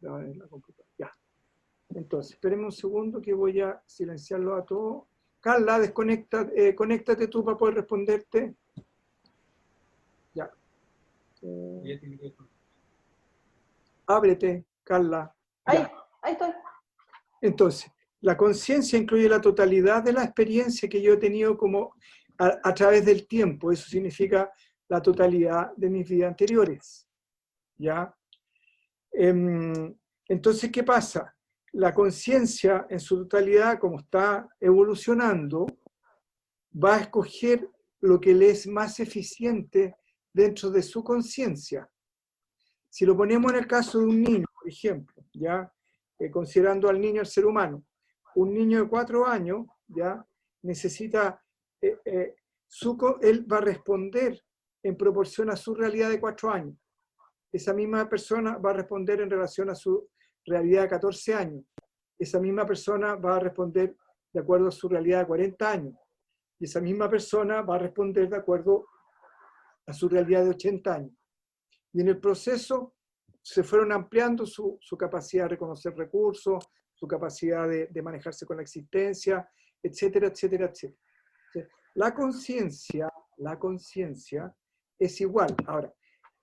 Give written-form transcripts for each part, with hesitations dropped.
en la computadora. Ya. Entonces, espérenme un segundo que voy a silenciarlo a todos. Carla, conéctate tú para poder responderte. Ya. Ábrete, Carla. Ahí, Ya. ahí estoy. Entonces, la conciencia incluye la totalidad de la experiencia que yo he tenido como a través del tiempo. Eso significa la totalidad de mis vidas anteriores. ¿Ya? Entonces, ¿qué pasa? La conciencia en su totalidad, como está evolucionando, va a escoger lo que le es más eficiente dentro de su conciencia. Si lo ponemos en el caso de un niño, por ejemplo, ¿ya? Considerando al niño el ser humano, un niño de 4 años, ¿ya? Necesita, él va a responder en proporción a su realidad de 4 años. Esa misma persona va a responder en relación a su realidad de 14 años. Esa misma persona va a responder de acuerdo a su realidad de 40 años. Y esa misma persona va a responder de acuerdo a su realidad de 80 años. Y en el proceso se fueron ampliando su capacidad de reconocer recursos, su capacidad de manejarse con la existencia, etcétera, etcétera, etcétera. La conciencia es igual. Ahora,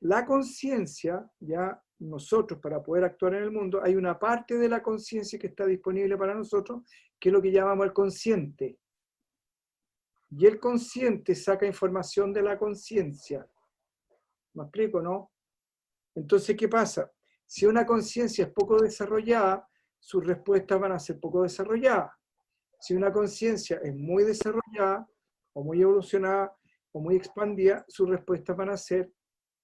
la conciencia, ya nosotros para poder actuar en el mundo, hay una parte de la conciencia que está disponible para nosotros, que es lo que llamamos el consciente. Y el consciente saca información de la conciencia. ¿Me explico, no? Entonces, ¿qué pasa? Si una conciencia es poco desarrollada, sus respuestas van a ser poco desarrolladas. Si una conciencia es muy desarrollada, o muy evolucionada, o muy expandida, sus respuestas van a ser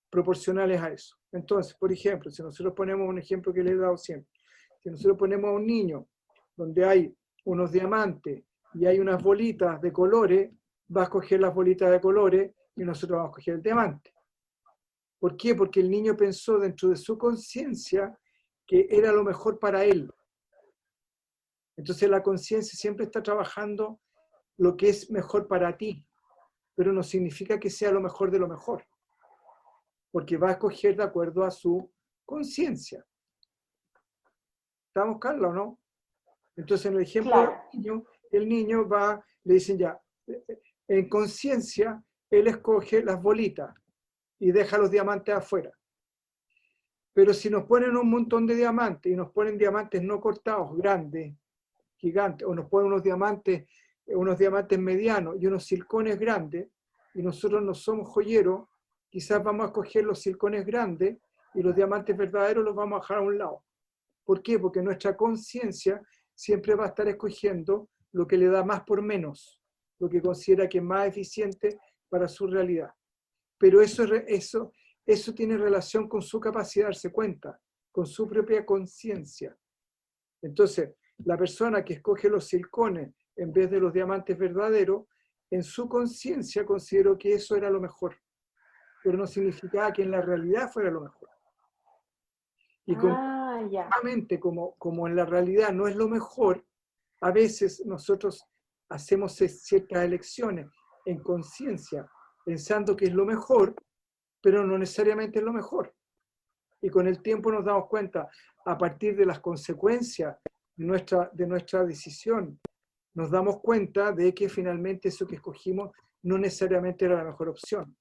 proporcionales a eso. Entonces, por ejemplo, si nosotros ponemos un ejemplo que le he dado siempre, si nosotros ponemos a un niño donde hay unos diamantes y hay unas bolitas de colores, va a escoger las bolitas de colores y nosotros vamos a escoger el diamante. ¿Por qué? Porque el niño pensó dentro de su conciencia que era lo mejor para él. Entonces la conciencia siempre está trabajando lo que es mejor para ti, pero no significa que sea lo mejor de lo mejor, porque va a escoger de acuerdo a su conciencia. ¿Estamos, Carla, o no? Entonces en el ejemplo Claro. del niño, el niño va, le dicen ya, en conciencia, él escoge las bolitas y deja los diamantes afuera. Pero si nos ponen un montón de diamantes y nos ponen diamantes no cortados, grandes, gigantes, o nos ponen unos diamantes medianos y unos silcones grandes, y nosotros no somos joyeros, quizás vamos a escoger los silcones grandes y los diamantes verdaderos los vamos a dejar a un lado. ¿Por qué? Porque nuestra conciencia siempre va a estar escogiendo lo que le da más por menos, lo que considera que es más eficiente para su realidad. Pero eso tiene relación con su capacidad de darse cuenta, con su propia conciencia. Entonces, la persona que escoge los silcones en vez de los diamantes verdaderos, en su conciencia consideró que eso era lo mejor, pero no significaba que en la realidad fuera lo mejor. Y como en la realidad no es lo mejor, a veces nosotros hacemos ciertas elecciones en conciencia, pensando que es lo mejor, pero no necesariamente es lo mejor. Y con el tiempo nos damos cuenta, a partir de las consecuencias de nuestra decisión, nos damos cuenta de que finalmente eso que escogimos no necesariamente era la mejor opción.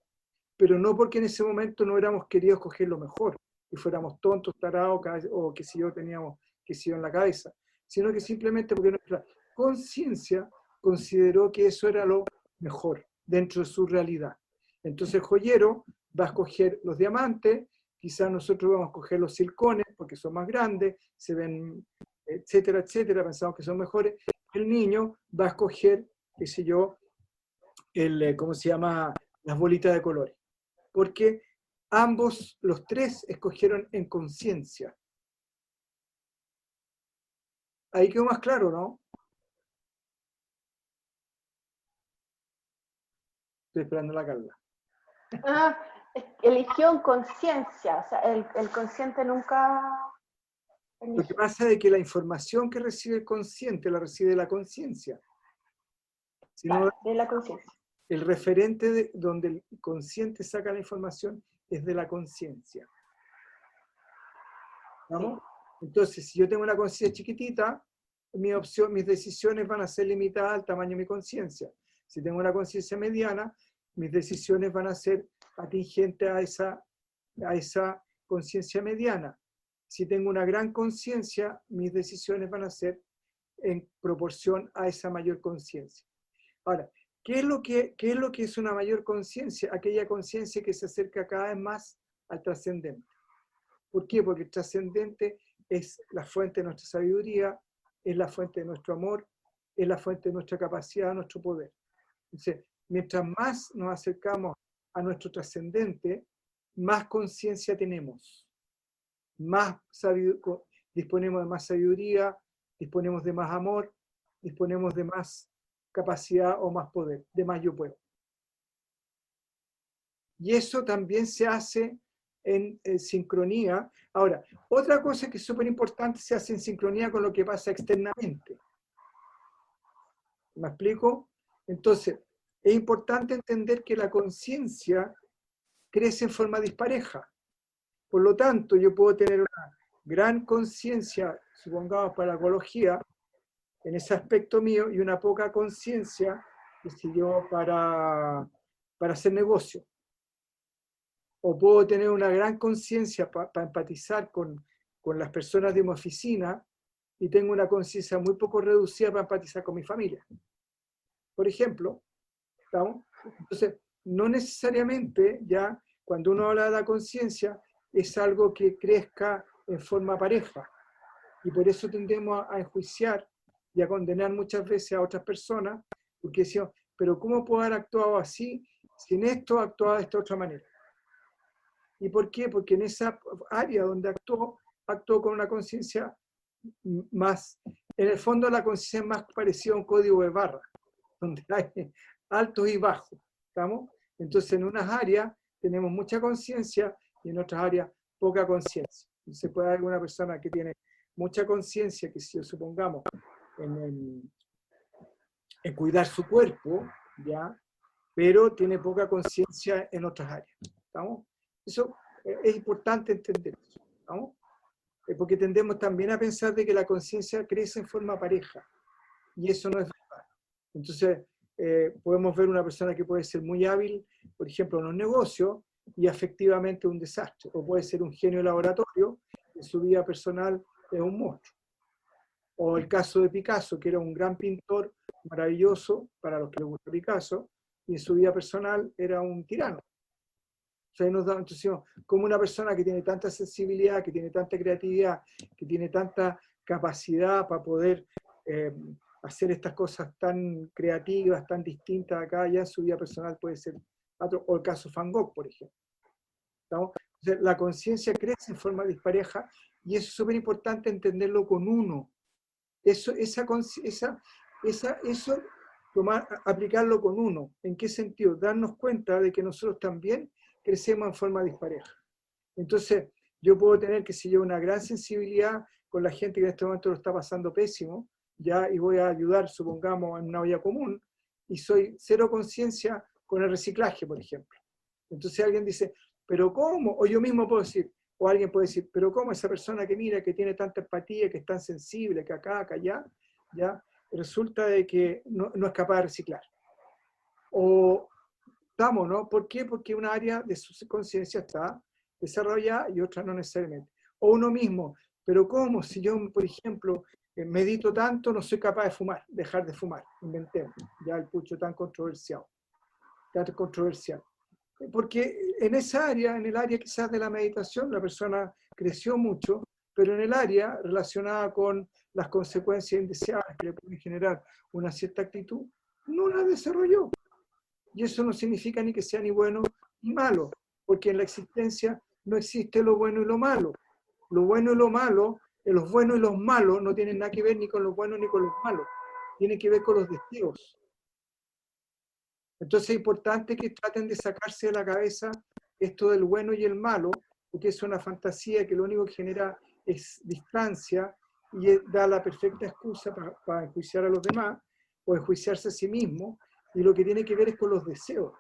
Pero no porque en ese momento no hubiéramos querido escoger lo mejor, y fuéramos tontos, tarados, o que si yo teníamos que si yo en la cabeza, sino que simplemente porque nuestra conciencia consideró que eso era lo mejor dentro de su realidad. Entonces el joyero va a escoger los diamantes, quizás nosotros vamos a escoger los silcones porque son más grandes, se ven, etcétera, etcétera, pensamos que son mejores. El niño va a escoger, qué sé yo, ¿cómo se llama? Las bolitas de colores. Porque ambos, los tres, escogieron en conciencia. Ahí quedó más claro, ¿no? Estoy esperando la Carla. Ah, eligió en conciencia, o sea, el consciente nunca eligió. Lo que pasa es que la información que recibe el consciente la recibe de la conciencia. Claro, de la conciencia. El referente donde el consciente saca la información es de la conciencia. ¿Vamos? Entonces, si yo tengo una conciencia chiquitita, mis decisiones van a ser limitadas al tamaño de mi conciencia. Si tengo una conciencia mediana, mis decisiones van a ser atingentes a esa conciencia mediana. Si tengo una gran conciencia, mis decisiones van a ser en proporción a esa mayor conciencia. Ahora, ¿qué es lo que es una mayor conciencia? Aquella conciencia que se acerca cada vez más al trascendente. ¿Por qué? Porque el trascendente es la fuente de nuestra sabiduría, es la fuente de nuestro amor, es la fuente de nuestra capacidad, nuestro poder. Entonces, mientras más nos acercamos a nuestro trascendente, más conciencia tenemos, disponemos de más sabiduría, disponemos de más amor, disponemos de más capacidad o más poder, de más yo puedo. Y eso también se hace en sincronía. Ahora, otra cosa que es súper importante, se hace en sincronía con lo que pasa externamente. ¿Me explico? Entonces, es importante entender que la conciencia crece en forma dispareja. Por lo tanto, yo puedo tener una gran conciencia, supongamos para la ecología, en ese aspecto mío, y una poca conciencia, para hacer negocio. O puedo tener una gran conciencia para empatizar con las personas de mi oficina y tengo una conciencia muy poco reducida para empatizar con mi familia. Por ejemplo, ¿estamos? Entonces, no necesariamente ya cuando uno habla de la conciencia es algo que crezca en forma pareja. Y por eso tendemos a enjuiciar y a condenar muchas veces a otras personas, porque decimos, pero ¿cómo puedo haber actuado así si en esto actuaba de esta otra manera? ¿Y por qué? Porque en esa área donde actuó con una conciencia más, en el fondo la conciencia es más parecida a un código de barra, donde hay altos y bajos, ¿estamos? Entonces en unas áreas tenemos mucha conciencia y en otras áreas poca conciencia. Se puede haber una persona que tiene mucha conciencia, que si supongamos en cuidar su cuerpo, ¿ya? Pero tiene poca conciencia en otras áreas, ¿estamos? Eso es importante entender, ¿no? Porque tendemos también a pensar de que la conciencia crece en forma pareja, y eso no es verdad. Entonces, podemos ver una persona que puede ser muy hábil, por ejemplo, en los negocios, y efectivamente un desastre, o puede ser un genio de laboratorio, en su vida personal es un monstruo. O el caso de Picasso, que era un gran pintor, maravilloso, para los que les gusta Picasso, y en su vida personal era un tirano. O sea, nos da entonces, como una persona que tiene tanta sensibilidad, que tiene tanta creatividad, que tiene tanta capacidad para poder hacer estas cosas tan creativas, tan distintas acá, ya en su vida personal puede ser otro, o el caso Van Gogh, por ejemplo. Entonces, la conciencia crece en forma dispareja y eso es súper importante entenderlo con uno. Eso aplicarlo con uno. ¿En qué sentido? Darnos cuenta de que nosotros también crecemos en forma dispareja. Entonces, yo puedo tener, que si yo, una gran sensibilidad con la gente que en este momento lo está pasando pésimo, ya, y voy a ayudar, supongamos, en una olla común, y soy cero conciencia con el reciclaje, por ejemplo. Entonces alguien dice, ¿pero cómo? O yo mismo puedo decir, o alguien puede decir, ¿pero cómo esa persona que mira, que tiene tanta empatía, que es tan sensible, que acá, allá, ya, resulta de que no es capaz de reciclar? O estamos, ¿no? ¿Por qué? Porque una área de su conciencia está desarrollada y otra no necesariamente. O uno mismo, pero ¿cómo? Si yo, por ejemplo, medito tanto, no soy capaz de fumar, dejar de fumar. Inventemos, ya el pucho tan controversial. Porque en esa área, en el área quizás de la meditación, la persona creció mucho, pero en el área relacionada con las consecuencias indeseables que le pueden generar una cierta actitud, no la desarrolló. Y eso no significa ni que sea ni bueno ni malo, porque en la existencia no existe lo bueno y lo malo. Lo bueno y lo malo, los buenos y los malos no tienen nada que ver ni con los buenos ni con los malos. Tienen que ver con los deseos. Entonces es importante que traten de sacarse de la cabeza esto del bueno y el malo, porque es una fantasía que lo único que genera es distancia y da la perfecta excusa para enjuiciar a los demás o enjuiciarse a sí mismo, y lo que tiene que ver es con los deseos.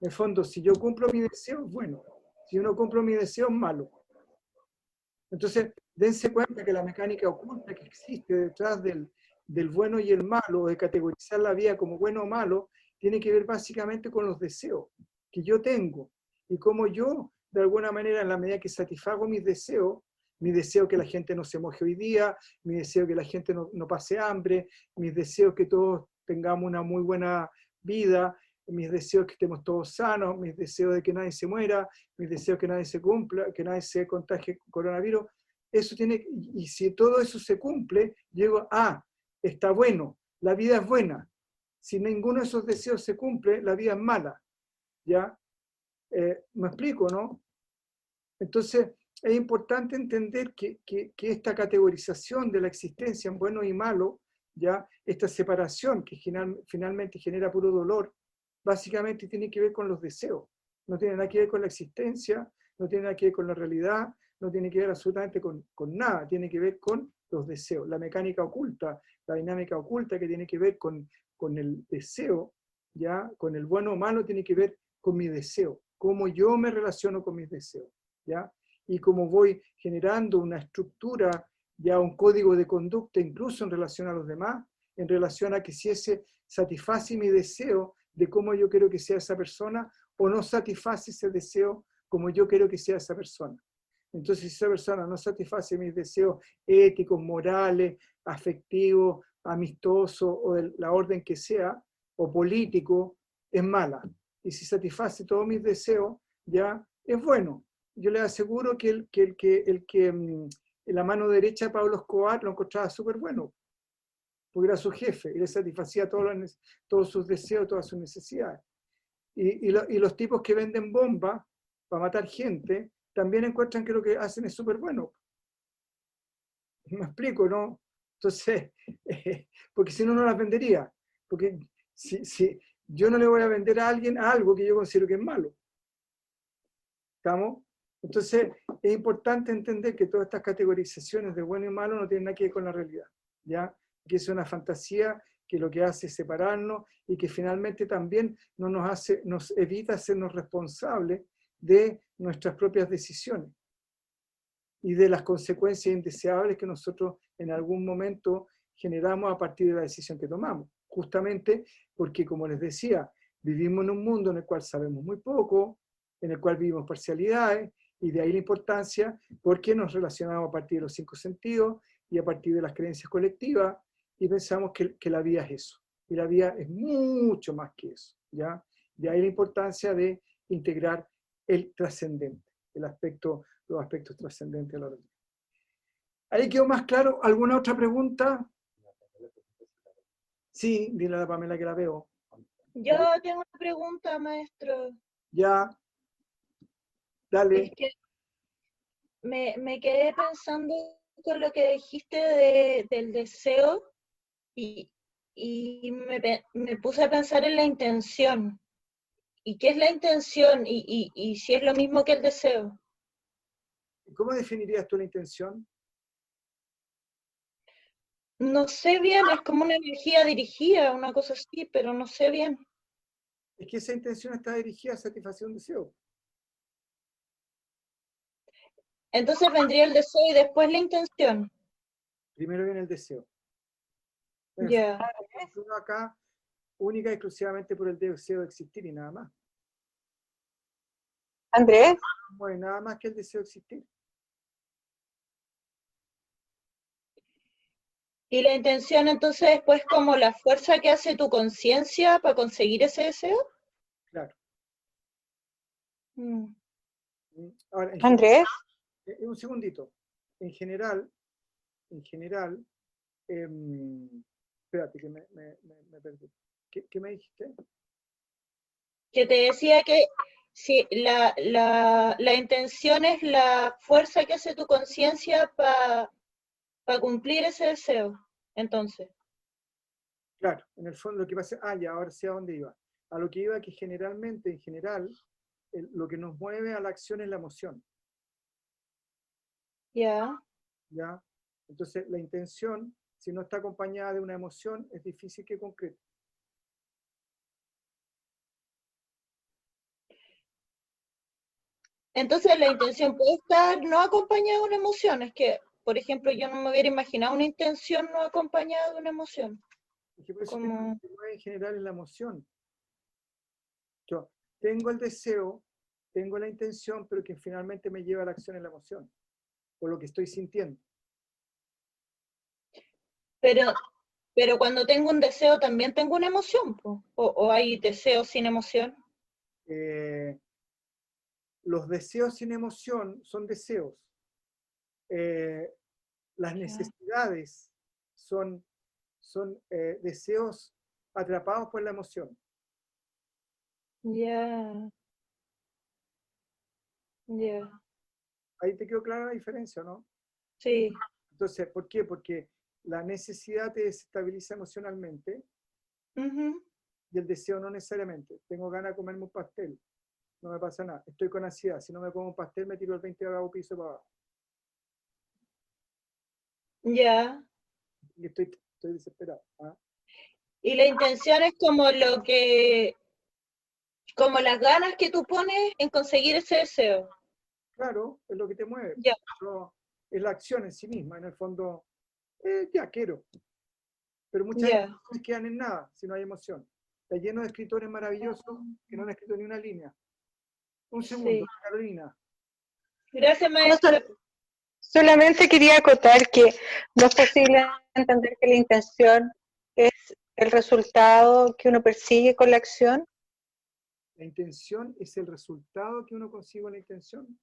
En el fondo, si yo cumplo mi deseo, es bueno. Si yo no cumplo mi deseo, es malo. Entonces, Dense cuenta que la mecánica oculta que existe detrás del bueno y el malo, de categorizar la vida como bueno o malo, tiene que ver básicamente con los deseos que yo tengo. Y como yo, de alguna manera, en la medida que satisfago mis deseos, mi deseo que la gente no se moje hoy día, mi deseo que la gente no pase hambre, mis deseos que todos tengamos una muy buena vida, mis deseos que estemos todos sanos, mis deseos de que nadie se muera, mis deseos que nadie se cumpla, que nadie se contagie con coronavirus. Eso tiene, y si todo eso se cumple, llego a, está bueno, la vida es buena. Si ninguno de esos deseos se cumple, la vida es mala. ¿Ya? ¿Me explico, no? Entonces, es importante entender que esta categorización de la existencia en bueno y malo, ¿ya? Esta separación que finalmente genera puro dolor, básicamente tiene que ver con los deseos. No tiene nada que ver con la existencia, no tiene nada que ver con la realidad, no tiene que ver absolutamente con nada, tiene que ver con los deseos. La mecánica oculta, la dinámica oculta que tiene que ver con el deseo, ¿ya? Con el bueno o malo, tiene que ver con mi deseo, cómo yo me relaciono con mis deseos, ¿ya? Y cómo voy generando una estructura, ya un código de conducta, incluso en relación a los demás, en relación a que si ese satisface mi deseo de cómo yo quiero que sea esa persona, o no satisface ese deseo como yo quiero que sea esa persona. Entonces, si esa persona no satisface mis deseos éticos, morales, afectivos, amistosos, o de la orden que sea, o político, es mala. Y si satisface todos mis deseos, ya es bueno. Yo les aseguro que la mano derecha de Pablo Escobar lo encontraba súper bueno, porque era su jefe y le satisfacía todos sus deseos, todas sus necesidades. Y los tipos que venden bombas para matar gente también encuentran que lo que hacen es súper bueno. Me explico, ¿no? Entonces, porque si no, no las vendería. Porque si yo no le voy a vender a alguien algo que yo considero que es malo. ¿Estamos? Entonces, es importante entender que todas estas categorizaciones de bueno y malo no tienen nada que ver con la realidad, ¿ya? Que es una fantasía que lo que hace es separarnos y que finalmente también no nos evita hacernos responsables de nuestras propias decisiones y de las consecuencias indeseables que nosotros en algún momento generamos a partir de la decisión que tomamos. Justamente porque, como les decía, vivimos en un mundo en el cual sabemos muy poco, en el cual vivimos parcialidades, y de ahí la importancia, porque nos relacionamos a partir de los 5 sentidos y a partir de las creencias colectivas, y pensamos que la vida es eso. Y la vida es mucho más que eso, ¿ya? De ahí la importancia de integrar el trascendente, los aspectos trascendentes de la realidad. ¿Ahí quedó más claro? ¿Alguna otra pregunta? Sí, dile a la Pamela que la veo. Yo tengo una pregunta, maestro. Ya, dale. Es que me quedé pensando con lo que dijiste del deseo y me puse a pensar en la intención. ¿Y qué es la intención? Y si es lo mismo que el deseo. ¿Cómo definirías tú la intención? No sé bien, es como una energía dirigida, una cosa así, pero no sé bien. Es que esa intención está dirigida a satisfacer un deseo. Entonces vendría el deseo y después la intención. Primero viene el deseo. Bueno, Ya. uno acá única y exclusivamente por el deseo de existir y nada más. Andrés, No hay nada más que el deseo de existir. Y la intención entonces después como la fuerza que hace tu conciencia para conseguir ese deseo. Claro. Mm. Ahora, Andrés, un segundito. En general, espérate que me perdí. ¿Qué me dijiste? Que te decía que si la intención es la fuerza que hace tu conciencia para cumplir ese deseo, entonces. Claro, en el fondo lo que pasa, ya, ahora sé a dónde iba. A lo que iba que generalmente, en general, lo que nos mueve a la acción es la emoción, Ya. ¿ya? Entonces, la intención, si no está acompañada de una emoción, es difícil que concrete. Entonces la intención puede estar no acompañada de una emoción, es que por ejemplo, yo no me hubiera imaginado una intención no acompañada de una emoción. Es que por eso Como, lo que mueve en general es la emoción. Yo tengo el deseo, tengo la intención, pero que finalmente me lleva a la acción en la emoción, por lo que estoy sintiendo. pero cuando tengo un deseo también tengo una emoción, po. O hay deseos sin emoción. Eh, los deseos sin emoción son deseos. Eh, las necesidades son deseos atrapados por la emoción. Ya, ya, Ahí te quedó clara la diferencia, ¿no? sí. Entonces, ¿por qué? Porque la necesidad te desestabiliza emocionalmente Ujú. y el deseo no necesariamente. Tengo ganas de comerme un pastel, no me pasa nada. Estoy con ansiedad, si no me como un pastel me tiro el 20º piso para abajo. Ya. Y estoy desesperado. ¿Ah? Y la intención es como como las ganas que tú pones en conseguir ese deseo. Claro, es lo que te mueve. Ya, No, es la acción en sí misma, en el fondo, ya quiero. Pero muchas ya. emociones quedan en nada si no hay emoción. Está lleno de escritores maravillosos que no han escrito ni una línea. Un segundo, Sí. Carolina. Gracias, No, maestra. solamente quería acotar que no es posible entender que la intención es el resultado que uno persigue con la acción. La intención es el resultado que uno consigue con la intención.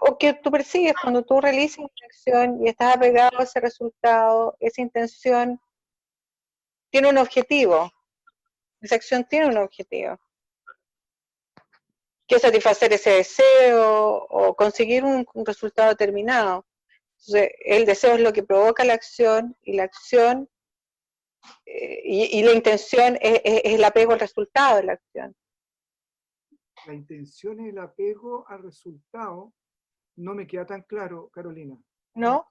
O que tú persigues cuando tú realizas una acción y estás apegado a ese resultado, esa intención tiene un objetivo, esa acción tiene un objetivo, que es satisfacer ese deseo o conseguir un resultado determinado. Entonces, el deseo es lo que provoca la acción y la acción y la intención es el apego al resultado de la acción. La intención es el apego al resultado. No me queda tan claro, Carolina. ¿No?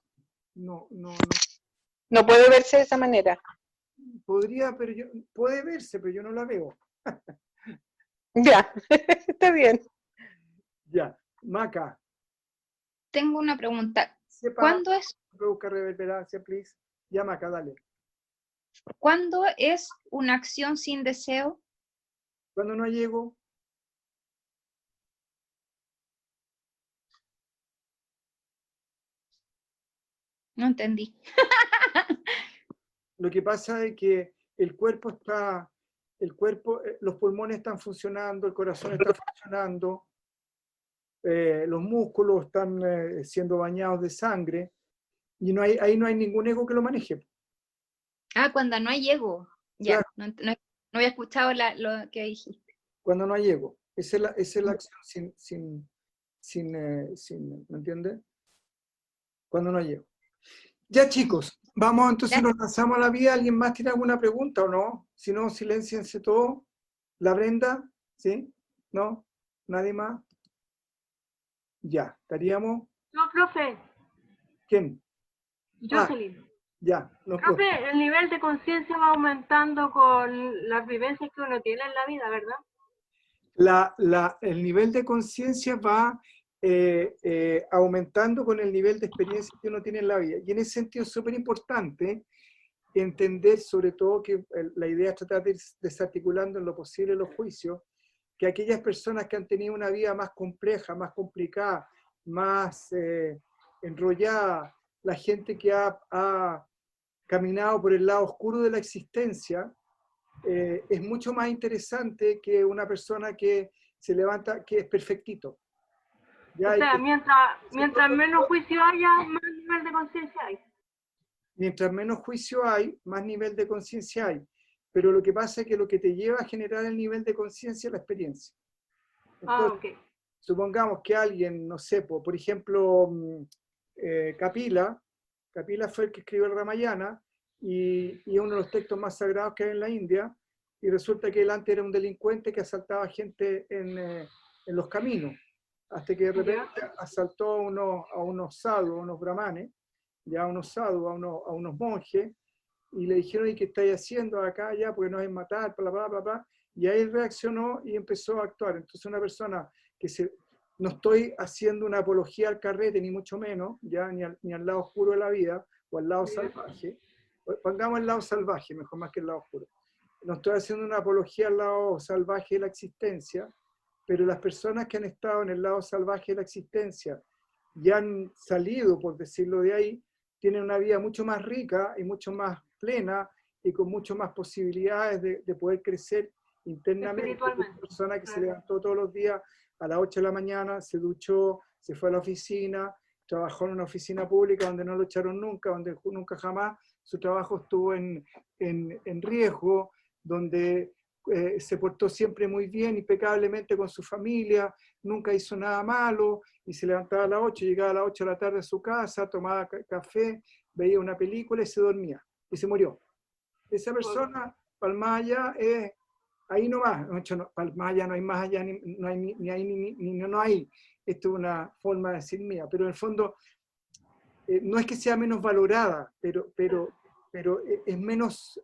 No. No puede verse de esa manera. Podría, puede verse, pero yo no la veo. Ya, está bien. Ya, Maca, Tengo una pregunta. sepa, ¿Cuándo es, busca reverberancia, please. Ya, Maca, dale. ¿cuándo es una acción sin deseo? Cuando no llego, No entendí. lo que pasa es que el cuerpo está, los pulmones están funcionando, el corazón está funcionando, los músculos están siendo bañados de sangre, y ahí no hay ningún ego que lo maneje. Ah, cuando no hay ego. Ya, Claro, no había escuchado lo que dijiste. cuando no hay ego. Esa es la acción ¿me entiendes? Cuando no hay ego. Ya, chicos, vamos, entonces nos lanzamos a la vida. ¿Alguien más tiene alguna pregunta o no? Si no, silénciense todo. ¿La Brenda? ¿Sí? ¿No? ¿Nadie más? Ya, estaríamos. No, profe, ¿Quién? Jocelyn. Ya, Profe, el nivel de conciencia va aumentando con las vivencias que uno tiene en la vida, ¿verdad? el nivel de conciencia va aumentando con el nivel de experiencia que uno tiene en la vida. Y en ese sentido es súper importante entender, sobre todo, que la idea es tratar de ir desarticulando en lo posible los juicios, que aquellas personas que han tenido una vida más compleja, más complicada, más enrollada, la gente que ha caminado por el lado oscuro de la existencia, es mucho más interesante que una persona que se levanta, que es perfectito. ¿Ya? O sea, mientras menos juicio haya, más nivel de conciencia hay. Mientras menos juicio hay, más nivel de conciencia hay. Pero lo que pasa es que lo que te lleva a generar el nivel de conciencia es la experiencia. Entonces, supongamos que alguien, no sé, por ejemplo, Kapila fue el que escribió el Ramayana y es uno de los textos más sagrados que hay en la India, y resulta que él antes era un delincuente que asaltaba gente en los caminos, hasta que de repente asaltó a unos sadhus, a unos brahmanes, ya a unos sadhus, a unos monjes, y le dijeron: ¿y qué estáis haciendo acá ya? Porque nos es matar, bla, bla, bla, bla. Y ahí él reaccionó y empezó a actuar. Entonces una persona no estoy haciendo una apología al carrete, ni mucho menos, ya ni al lado oscuro de la vida, o al lado salvaje. Pongamos el lado salvaje, mejor más que el lado oscuro. No estoy haciendo una apología al lado salvaje de la existencia, pero las personas que han estado en el lado salvaje de la existencia y han salido, por decirlo de ahí, tienen una vida mucho más rica y mucho más plena y con mucho más posibilidades de poder crecer internamente. Una persona que se levantó todos los días a las 8 de la mañana, se duchó, se fue a la oficina, trabajó en una oficina pública donde no lo echaron nunca, donde nunca jamás su trabajo estuvo en riesgo, donde se portó siempre muy bien, impecablemente con su familia, nunca hizo nada malo, y se levantaba a las 8, llegaba a las 8 de la tarde a su casa, tomaba café, veía una película y se dormía, y se murió. Esa persona, Palmaya, es ahí nomás, Palmaya no hay más allá, no hay ni ahí ni no hay. Esto es una forma de decir mía, pero en el fondo no es que sea menos valorada, pero es menos...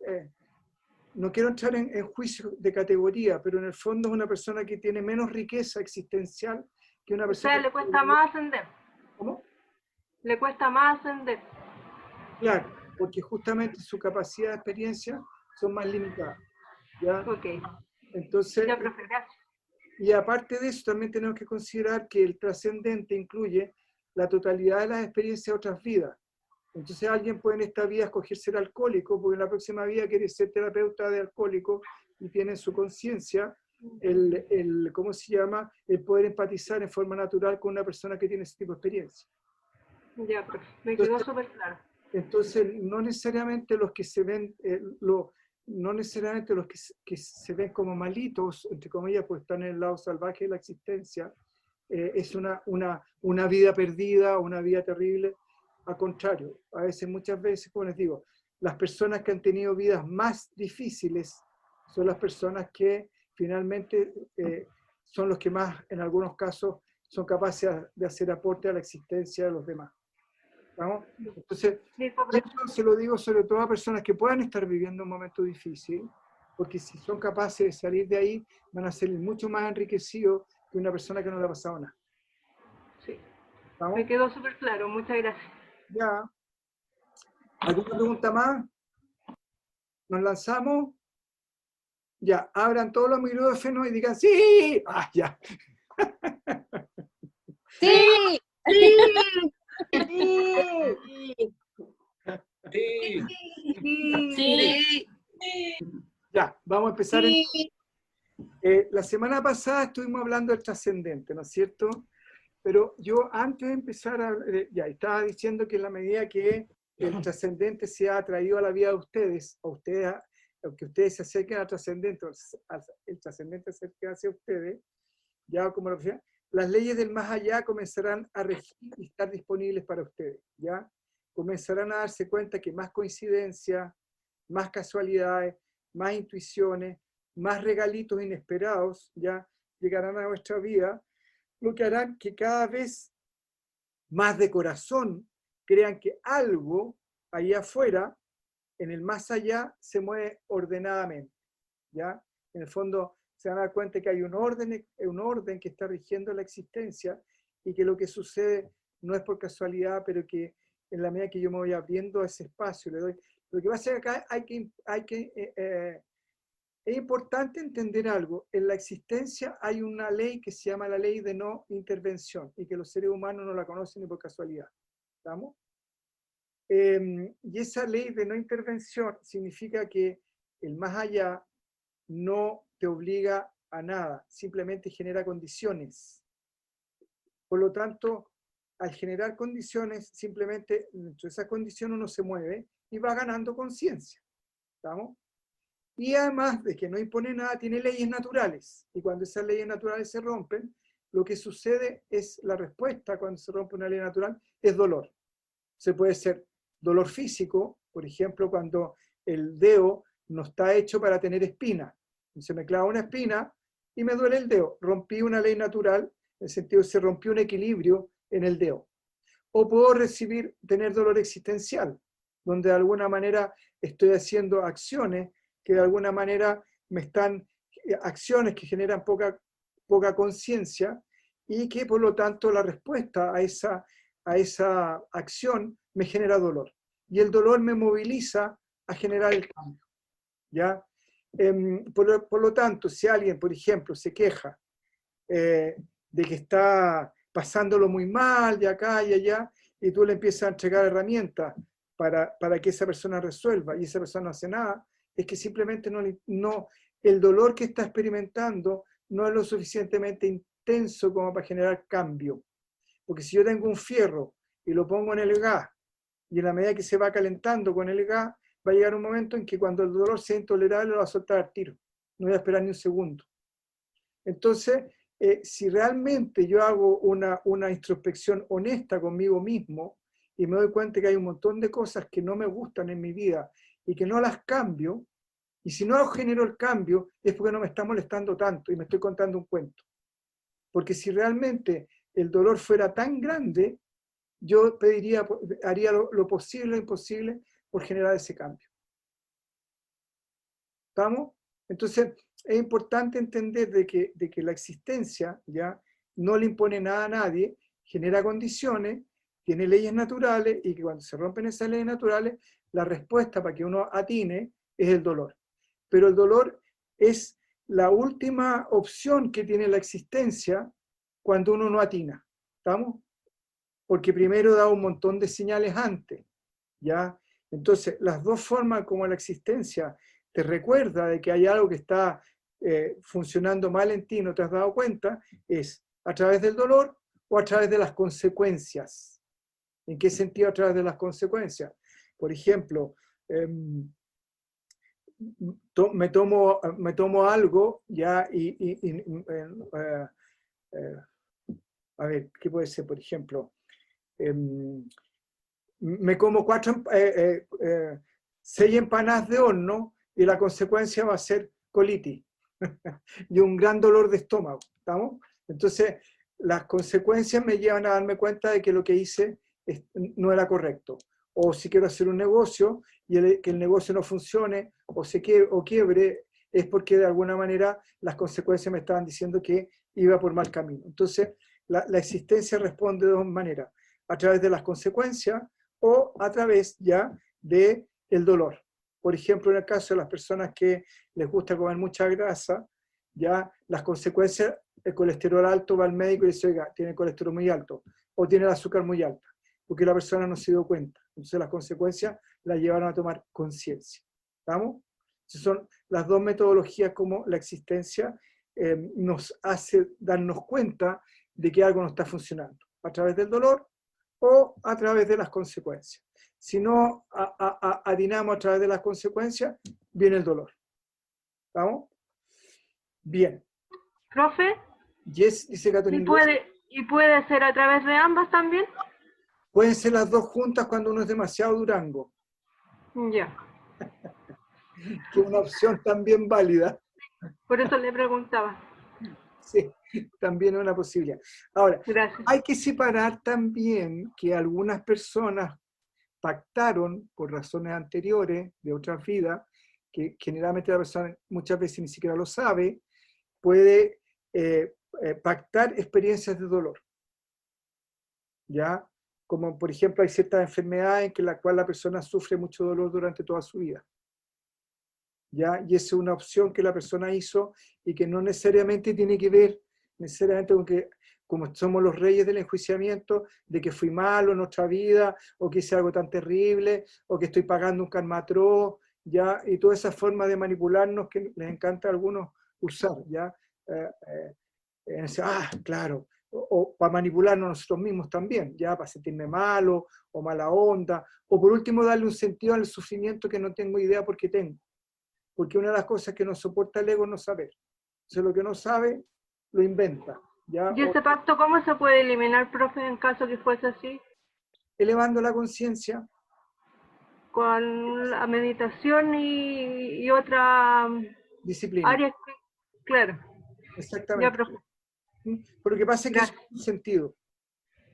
no quiero entrar en juicio de categoría, pero en el fondo es una persona que tiene menos riqueza existencial que una persona... O sea, le cuesta más ascender. ¿Cómo? Le cuesta más ascender. Claro, porque justamente su capacidad de experiencia son más limitadas. ¿Ya? Ok. Entonces, Ya, profe, gracias. y aparte de eso, también tenemos que considerar que el trascendente incluye la totalidad de las experiencias de otras vidas. Entonces alguien puede en esta vida escoger ser alcohólico, porque en la próxima vida quiere ser terapeuta de alcohólico y tiene en su conciencia ¿cómo se llama? El poder empatizar en forma natural con una persona que tiene ese tipo de experiencia. Ya, profe, me quedó súper claro. Entonces, no necesariamente los que se ven, no necesariamente los que se ven como malitos, entre comillas, pues están en el lado salvaje de la existencia, es una vida perdida, una vida terrible. Al contrario, a veces, muchas veces, como les digo, las personas que han tenido vidas más difíciles son las personas que finalmente son los que más, en algunos casos, son capaces de hacer aporte a la existencia de los demás. ¿Vamos? Entonces, esto se lo digo sobre todo a personas que puedan estar viviendo un momento difícil, porque si son capaces de salir de ahí, van a ser mucho más enriquecidos que una persona que no le ha pasado nada. Sí. ¿Vamos? Me quedó súper claro, muchas gracias. Ya. ¿Alguna pregunta más? ¿Nos lanzamos? Ya, abran todos los micrófonos y digan ¡sí! ¡Ah, ya! ¡Sí! Sí. Ya, vamos a empezar. La semana pasada estuvimos hablando del trascendente, ¿no es cierto? Pero yo antes de empezar, ya estaba diciendo que en la medida que el trascendente se ha traído a la vida de ustedes, aunque ustedes se acerquen al trascendente, el trascendente se acerque hacia ustedes, ya como lo decía, las leyes del más allá comenzarán a regir y estar disponibles para ustedes, ¿ya? Comenzarán a darse cuenta que más coincidencias, más casualidades, más intuiciones, más regalitos inesperados, ya llegarán a nuestra vida, lo que harán que cada vez más de corazón crean que algo allá afuera, en el más allá, se mueve ordenadamente, ¿ya? En el fondo se van a dar cuenta que hay un orden que está rigiendo la existencia y que lo que sucede no es por casualidad, pero que en la medida que yo me voy abriendo a ese espacio, le doy. Lo que va a ser acá, es importante entender algo. En la existencia hay una ley que se llama la ley de no intervención y que los seres humanos no la conocen ni por casualidad. ¿Estamos? Y esa ley de no intervención significa que el más allá no te obliga a nada, simplemente genera condiciones. Por lo tanto, al generar condiciones, simplemente dentro de esa condición uno se mueve y va ganando conciencia. ¿Estamos? Y además de que no impone nada, tiene leyes naturales. Y cuando esas leyes naturales se rompen, lo que sucede es la respuesta cuando se rompe una ley natural, es dolor. Se puede ser dolor físico, por ejemplo, cuando el dedo no está hecho para tener espina. Se me clava una espina y me duele el dedo. Rompí una ley natural, en el sentido de que se rompió un equilibrio en el dedo. O puedo tener dolor existencial, donde de alguna manera estoy haciendo acciones que de alguna manera acciones que generan poca conciencia y que por lo tanto la respuesta a esa acción me genera dolor. Y el dolor me moviliza a generar el cambio. ¿Ya? Por lo tanto, si alguien, por ejemplo, se queja de que está pasándolo muy mal de acá y allá, y tú le empiezas a entregar herramientas para que esa persona resuelva y esa persona no hace nada, es que simplemente el dolor que está experimentando no es lo suficientemente intenso como para generar cambio. Porque si yo tengo un fierro y lo pongo en el gas, y en la medida que se va calentando con el gas, va a llegar un momento en que cuando el dolor sea intolerable lo va a soltar al tiro. No voy a esperar ni un segundo. Entonces, si realmente yo hago una introspección honesta conmigo mismo y me doy cuenta que hay un montón de cosas que no me gustan en mi vida y que no las cambio, y si no genero el cambio es porque no me está molestando tanto y me estoy contando un cuento. Porque si realmente el dolor fuera tan grande, yo haría lo posible e imposible por generar ese cambio. ¿Estamos? Entonces, es importante entender de que la existencia ya no le impone nada a nadie, genera condiciones, tiene leyes naturales, y que cuando se rompen esas leyes naturales, la respuesta para que uno atine es el dolor. Pero el dolor es la última opción que tiene la existencia cuando uno no atina. ¿Estamos? Porque primero da un montón de señales antes, ¿ya? Entonces, las dos formas como la existencia te recuerda de que hay algo que está funcionando mal en ti, no te has dado cuenta, es a través del dolor o a través de las consecuencias. ¿En qué sentido a través de las consecuencias? Por ejemplo, me tomo algo, ¿ya? A ver, ¿qué puede ser? Por ejemplo, me como 6 empanadas de horno y la consecuencia va a ser colitis y un gran dolor de estómago. ¿Estamos? Entonces, las consecuencias me llevan a darme cuenta de que lo que hice no era correcto. O si quiero hacer un negocio y que el negocio no funcione o quiebre, es porque de alguna manera las consecuencias me estaban diciendo que iba por mal camino. Entonces, la existencia responde de dos maneras: a través de las consecuencias o a través ya del dolor. Por ejemplo, en el caso de las personas que les gusta comer mucha grasa, ya las consecuencias, el colesterol alto, va al médico y dice, oiga, tiene el colesterol muy alto o tiene el azúcar muy alta, porque la persona no se dio cuenta. Entonces las consecuencias la llevaron a tomar conciencia. ¿Estamos? Esas son las dos metodologías como la existencia nos hace darnos cuenta de que algo no está funcionando, a través del dolor o a través de las consecuencias. Si no atinamos a través de las consecuencias, viene el dolor. ¿Estamos? Bien. Profe, Yes, dice Catherine. ¿y puede ser a través de ambas también? Pueden ser las dos juntas cuando uno es demasiado Durango, Ya, que es una opción también válida. por eso le preguntaba. Sí, también es una posibilidad. Ahora, Gracias. hay que separar también que algunas personas pactaron por razones anteriores de otras vidas, que generalmente la persona muchas veces ni siquiera lo sabe, puede pactar experiencias de dolor. ¿Ya? Como por ejemplo hay ciertas enfermedades en las cuales la persona sufre mucho dolor durante toda su vida. ¿Ya? Y esa es una opción que la persona hizo y que no necesariamente tiene que ver necesariamente con que, como somos los reyes del enjuiciamiento, de que fui malo en nuestra vida, o que hice algo tan terrible, o que estoy pagando un karma atroz, ¿ya? Y toda esa forma de manipularnos que les encanta a algunos usar, ¿ya? Claro, o para manipularnos nosotros mismos también, ya para sentirme malo, o mala onda, o por último darle un sentido al sufrimiento que no tengo idea por qué tengo. Porque una de las cosas que nos soporta el ego es no saber. Entonces lo que no sabe, lo inventa. ¿Ya? ¿Y ese pacto cómo se puede eliminar, profe, en caso que fuese así? Elevando la conciencia. Con la meditación y otra Disciplina. área, claro. Exactamente. Ya, profe. Pero lo que pasa es que eso tiene un sentido.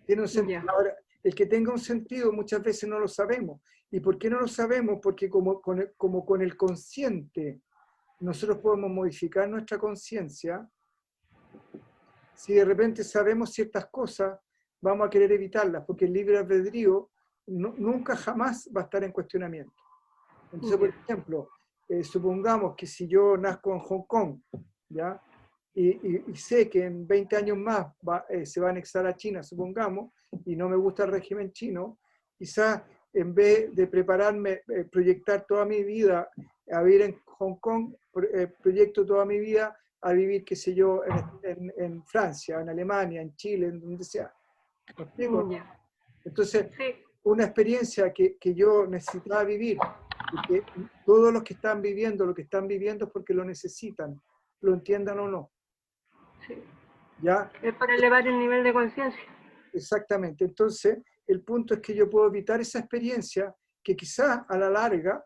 Tiene un sentido. Ya. Ahora, el que tenga un sentido muchas veces no lo sabemos. ¿Y por qué no lo sabemos? Porque como con el consciente nosotros podemos modificar nuestra conciencia, si de repente sabemos ciertas cosas, vamos a querer evitarlas, porque el libre albedrío nunca jamás va a estar en cuestionamiento. Entonces, por ejemplo, supongamos que si yo nazco en Hong Kong, ¿ya? Y sé que en 20 años más se va a anexar a China, supongamos, y no me gusta el régimen chino, quizás en vez de prepararme, proyectar toda mi vida a vivir en Hong Kong, proyecto toda mi vida a vivir, qué sé yo, en Francia, en Alemania, en Chile, en donde sea. ¿Me explico? Entonces, una experiencia que yo necesitaba vivir, y que todos los que están viviendo lo que están viviendo es porque lo necesitan, lo entiendan o no. Sí. ¿Ya? Es para elevar el nivel de conciencia. Exactamente. Entonces, el punto es que yo puedo evitar esa experiencia que quizás a la larga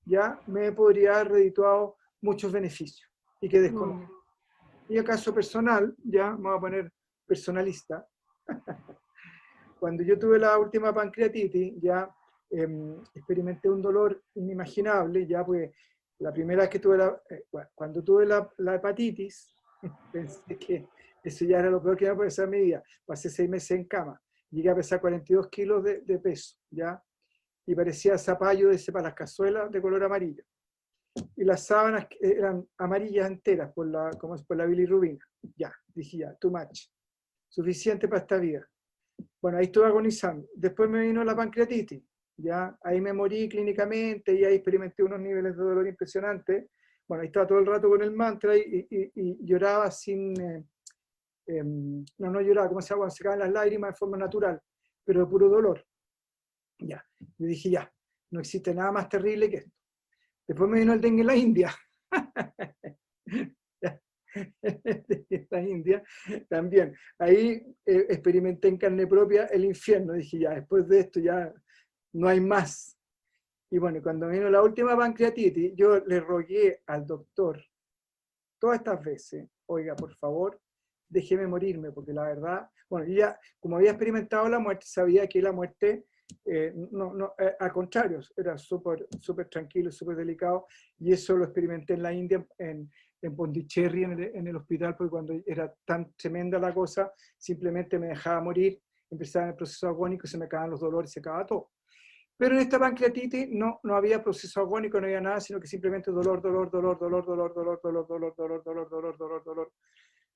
ya me podría haber redituado muchos beneficios y que desconozco. Y en caso personal, ya me voy a poner personalista, cuando yo tuve la última pancreatitis, ya experimenté un dolor inimaginable, ya pues la primera vez que tuve cuando tuve la hepatitis, pensé que eso ya era lo peor que iba a pasar en mi vida. Pasé 6 meses en cama, llegué a pesar 42 kilos de peso, ya, y parecía zapallo para las cazuelas de color amarillo. Y las sábanas eran amarillas enteras por la bilirrubina. Ya, dije ya, too much. Suficiente para esta vida. Bueno, ahí estuve agonizando. Después me vino la pancreatitis. Ya, ahí me morí clínicamente y ahí experimenté unos niveles de dolor impresionantes. Bueno, ahí estaba todo el rato con el mantra y lloraba sin... no lloraba, como se llama, cuando se caen las lágrimas de forma natural, pero de puro dolor. Ya, yo dije ya, no existe nada más terrible que esto. Después me vino el dengue en la India. La India también. Ahí experimenté en carne propia el infierno. Dije ya, después de esto ya no hay más. Y bueno, cuando vino la última pancreatitis, yo le rogué al doctor todas estas veces, oiga, por favor, déjeme morirme, porque la verdad, bueno, yo ya, como había experimentado la muerte, sabía que la muerte, al contrario, era súper tranquilo, súper delicado, y eso lo experimenté en la India, en Pondicherry, en el hospital, porque cuando era tan tremenda la cosa, simplemente me dejaba morir, empezaba en el proceso agónico, se me acababan los dolores, se acababa todo. Pero en esta pancreatitis no había proceso agónico, no había nada, sino que simplemente dolor,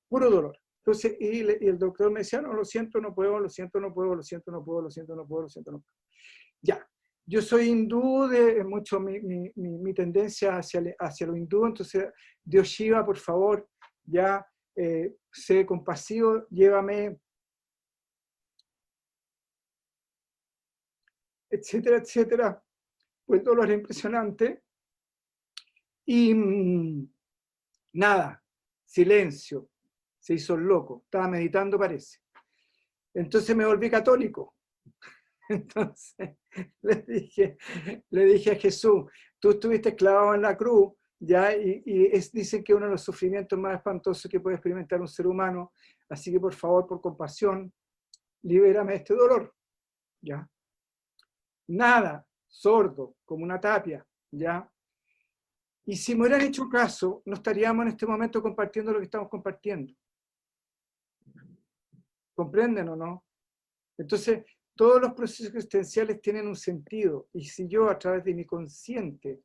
puro dolor. Entonces, y el doctor me decía, no, lo siento, no puedo. Ya, yo soy hindú, mucho mi tendencia hacia lo hindú, entonces, Dios Shiva, por favor, ya, sé compasivo, llévame, etcétera, etcétera. Pues el dolor era impresionante. Y nada, silencio. Se hizo el loco. Estaba meditando, parece. Entonces me volví católico. Entonces le dije a Jesús, tú estuviste clavado en la cruz, ¿ya? Dicen que uno de los sufrimientos más espantosos que puede experimentar un ser humano. Así que por favor, por compasión, libérame de este dolor. ¿Ya? Nada, sordo, como una tapia, ¿ya? Y si me hubieran hecho caso, no estaríamos en este momento compartiendo lo que estamos compartiendo. ¿Comprenden o no? Entonces, todos los procesos existenciales tienen un sentido. Y si yo, a través de mi consciente,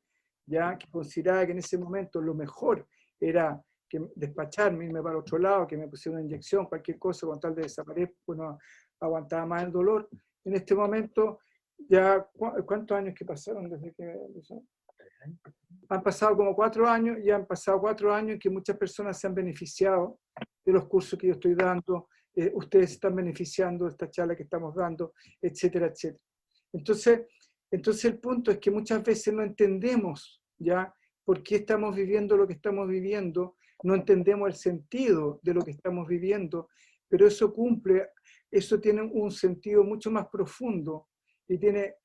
ya que consideraba que en ese momento lo mejor era que despacharme, irme para otro lado, que me pusiera una inyección, cualquier cosa, con tal de desaparecer, pues no aguantaba más el dolor. En este momento, ya, ¿cuántos años que pasaron desde que empezó? Han pasado como 4 años, y han pasado 4 años en que muchas personas se han beneficiado de los cursos que yo estoy dando, ustedes están beneficiando de esta charla que estamos dando, etcétera, etcétera. Entonces el punto es que muchas veces no entendemos ya por qué estamos viviendo lo que estamos viviendo, no entendemos el sentido de lo que estamos viviendo, pero eso tiene un sentido mucho más profundo y tiene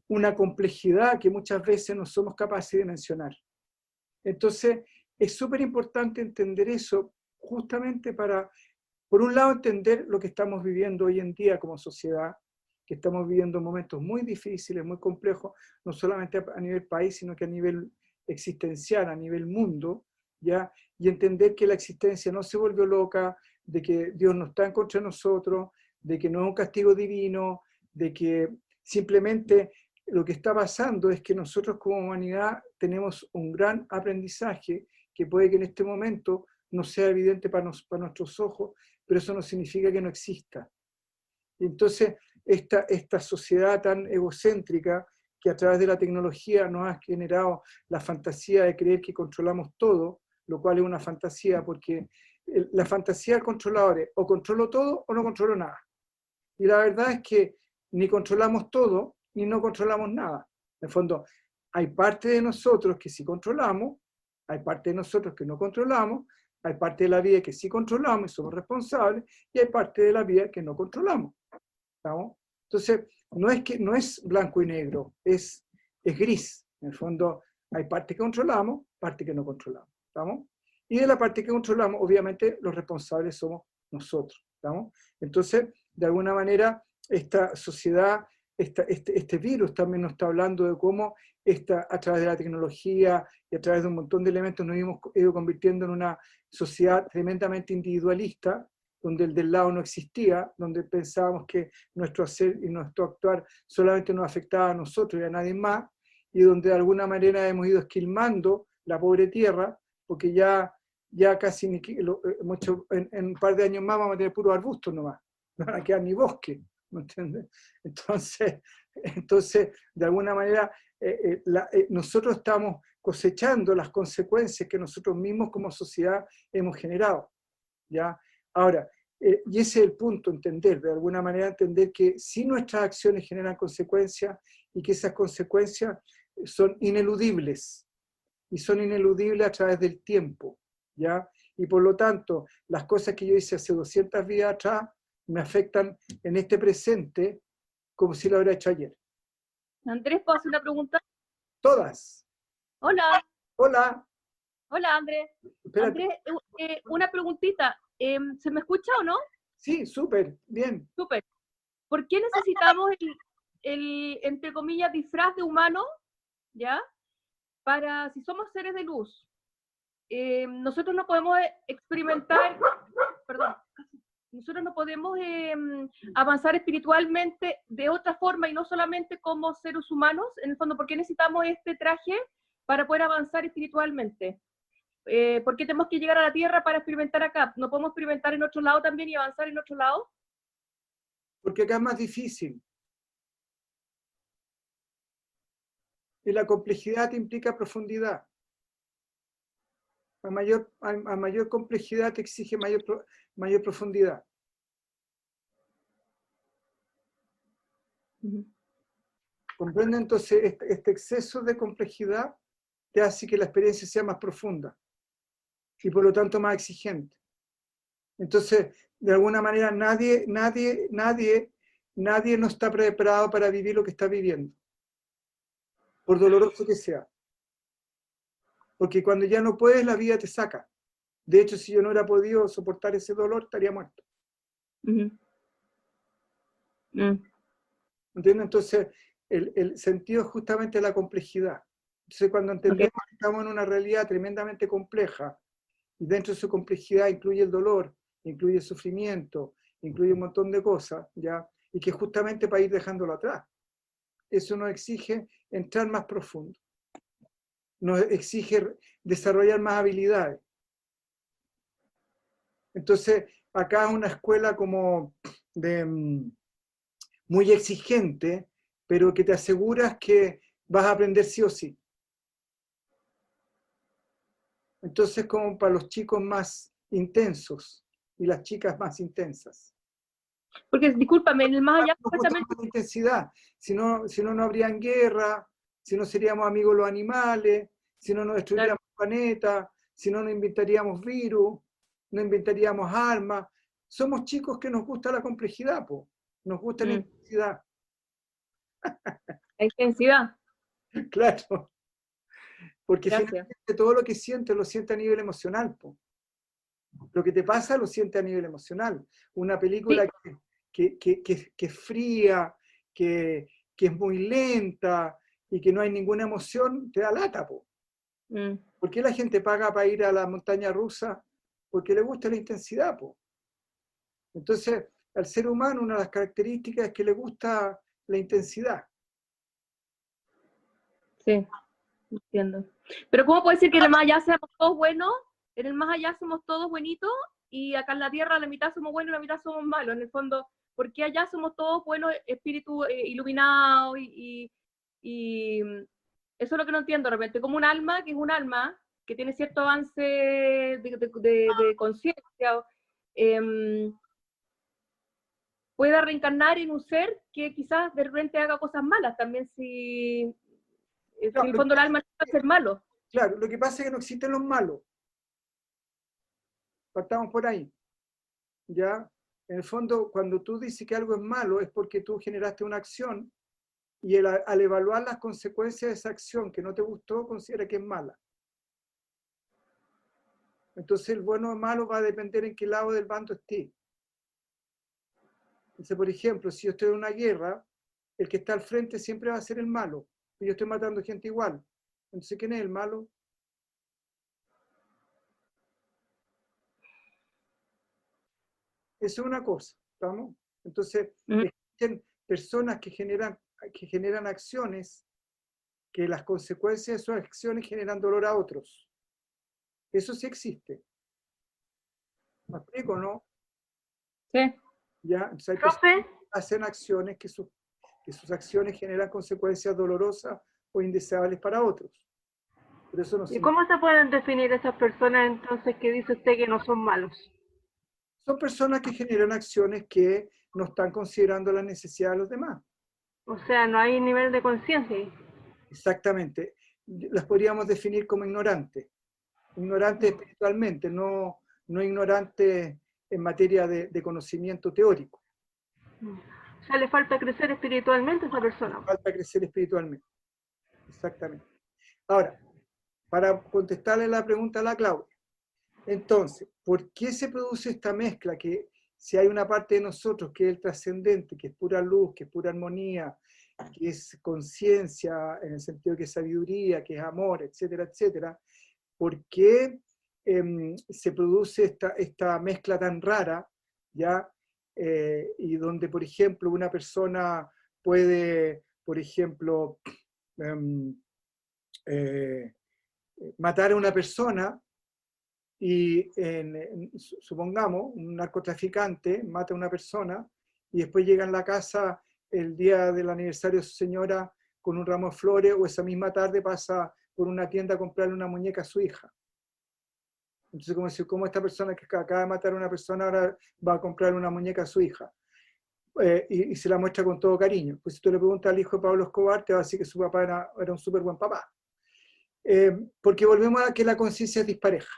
una complejidad que muchas veces no somos capaces de mencionar. Entonces, es súper importante entender eso justamente para, por un lado, entender lo que estamos viviendo hoy en día como sociedad, que estamos viviendo momentos muy difíciles, muy complejos, no solamente a nivel país, sino que a nivel existencial, a nivel mundo, ¿ya? Y entender que la existencia no se volvió loca, de que Dios no está en contra de nosotros, de que no es un castigo divino, de que simplemente lo que está pasando es que nosotros como humanidad tenemos un gran aprendizaje que puede que en este momento no sea evidente para nuestros ojos, pero eso no significa que no exista. Y entonces, esta sociedad tan egocéntrica que a través de la tecnología nos ha generado la fantasía de creer que controlamos todo, lo cual es una fantasía, porque la fantasía del controlador es o controlo todo o no controlo nada. Y la verdad es que ni controlamos todo, ni no controlamos nada. En el fondo, hay parte de nosotros que sí controlamos, hay parte de nosotros que no controlamos, hay parte de la vida que sí controlamos y somos responsables, y hay parte de la vida que no controlamos. ¿Estamos? Entonces, no es blanco y negro, es gris. En el fondo, hay parte que controlamos, parte que no controlamos. ¿Estamos? Y de la parte que controlamos, obviamente, los responsables somos nosotros. ¿Estamos? Entonces, de alguna manera, esta sociedad, este virus también nos está hablando de cómo a través de la tecnología y a través de un montón de elementos nos hemos ido convirtiendo en una sociedad tremendamente individualista, donde el del lado no existía, donde pensábamos que nuestro hacer y nuestro actuar solamente nos afectaba a nosotros y a nadie más, y donde de alguna manera hemos ido esquilmando la pobre tierra, porque ya casi en un par de años más vamos a tener puros arbustos nomás, no van a quedar ni bosque, ¿me entiendes? Entonces, de alguna manera, nosotros estamos cosechando las consecuencias que nosotros mismos como sociedad hemos generado, ¿ya? Ahora, y ese es el punto, entender, de alguna manera entender que si nuestras acciones generan consecuencias y que esas consecuencias son ineludibles, y son ineludibles a través del tiempo, ¿ya? Y por lo tanto, las cosas que yo hice hace 200 vidas atrás me afectan en este presente como si lo hubiera hecho ayer. Andrés, ¿puedo hacer una pregunta? Todas. Hola. Hola. Hola, Andrés. Espérate. Andrés, una preguntita. ¿Se me escucha o no? Sí, súper, bien. Súper. ¿Por qué necesitamos entre comillas, disfraz de humano, ya? Para, si somos seres de luz, nosotros no podemos experimentar, perdón, nosotros no podemos avanzar espiritualmente de otra forma y no solamente como seres humanos. En el fondo, ¿por qué necesitamos este traje para poder avanzar espiritualmente? ¿Por qué tenemos que llegar a la Tierra para experimentar acá? ¿No podemos experimentar en otro lado también y avanzar en otro lado? Porque acá es más difícil. Y la complejidad implica profundidad. A mayor complejidad te exige mayor profundidad. ¿Comprende? Entonces, este exceso de complejidad te hace que la experiencia sea más profunda y por lo tanto más exigente. Entonces, de alguna manera, nadie no está preparado para vivir lo que está viviendo, por doloroso que sea. Porque cuando ya no puedes, la vida te saca. De hecho, si yo no hubiera podido soportar ese dolor, estaría muerto. ¿Entiendes? Entonces, el sentido es justamente la complejidad. Entonces, cuando entendemos que estamos en una realidad tremendamente compleja, y dentro de su complejidad incluye el dolor, incluye el sufrimiento, incluye un montón de cosas, ¿ya? Y que justamente para ir dejándolo atrás. Eso nos exige entrar más profundo. Nos exige desarrollar más habilidades. Entonces, acá es una escuela como muy exigente, pero que te aseguras que vas a aprender sí o sí. Entonces, como para los chicos más intensos y las chicas más intensas. Porque, discúlpame, en el más allá... No justamente la intensidad, si no habrían guerra, si no seríamos amigos los animales, si no nos destruiríamos el planeta, si no inventaríamos virus, no inventaríamos armas. Somos chicos que nos gusta la complejidad, po. Nos gusta la intensidad. La intensidad. Claro. Porque Gracias. finalmente todo lo que sientes lo sientes a nivel emocional, po. Lo que te pasa lo sientes a nivel emocional. Una película que es fría, que es muy lenta y que no hay ninguna emoción, te da lata, po. Mm. ¿Por qué la gente paga para ir a la montaña rusa? Porque le gusta la intensidad, po. Entonces, al ser humano una de las características es que le gusta la intensidad. Sí, entiendo. Pero ¿cómo puede decir que en el más allá seamos todos buenos? En el más allá somos todos buenitos y acá en la tierra la mitad somos buenos y la mitad somos malos. En el fondo, ¿por qué allá somos todos buenos, espíritus iluminados y eso es lo que no entiendo de repente? Como un alma, que es un alma, que tiene cierto avance de conciencia, pueda reencarnar en un ser que quizás de repente haga cosas malas también si No, en el fondo el alma no va a ser malo. claro, lo que pasa es que no existen los malos. Partamos por ahí. ¿Ya? En el fondo, cuando tú dices que algo es malo, es porque tú generaste una acción y al evaluar las consecuencias de esa acción que no te gustó, considera que es mala. Entonces, el bueno o malo va a depender en qué lado del bando esté. Entonces, por ejemplo, si yo estoy en una guerra, el que está al frente siempre va a ser el malo. Y yo estoy matando gente igual. Entonces, ¿quién es el malo? Eso es una cosa, ¿estamos? Entonces, existen personas que generan acciones que las consecuencias de sus acciones generan dolor a otros. Eso sí existe. ¿Me explico, no? Sí. ¿Ya? Entonces hay Profe, personas que hacen acciones que sus acciones generan consecuencias dolorosas o indeseables para otros. Pero eso no ¿y significa. cómo se pueden definir esas personas entonces que dice usted que no son malos? Son personas que generan acciones que no están considerando la necesidad de los demás. O sea, no hay nivel de conciencia ahí. Exactamente. Las podríamos definir como ignorantes. Ignorantes espiritualmente, no ignorantes en materia de conocimiento teórico. O sea, le falta crecer espiritualmente a esa persona. Falta crecer espiritualmente. Exactamente. Ahora, para contestarle la pregunta a la Claudia, entonces, ¿por qué se produce esta mezcla? Que si hay una parte de nosotros que es el trascendente, que es pura luz, que es pura armonía, que es conciencia, en el sentido que es sabiduría, que es amor, etcétera, etcétera, ¿por qué se produce esta mezcla tan rara, ¿ya? Y donde, por ejemplo, una persona puede, por ejemplo, matar a una persona y supongamos un narcotraficante mata a una persona y después llega a la casa el día del aniversario de su señora con un ramo de flores, o esa misma tarde pasa por una tienda a comprarle una muñeca a su hija. Entonces, como decir, ¿cómo esta persona que acaba de matar a una persona ahora va a comprarle una muñeca a su hija? Y se la muestra con todo cariño. Pues si tú le preguntas al hijo de Pablo Escobar, te va a decir que su papá era un súper buen papá. Porque volvemos a que la conciencia es dispareja.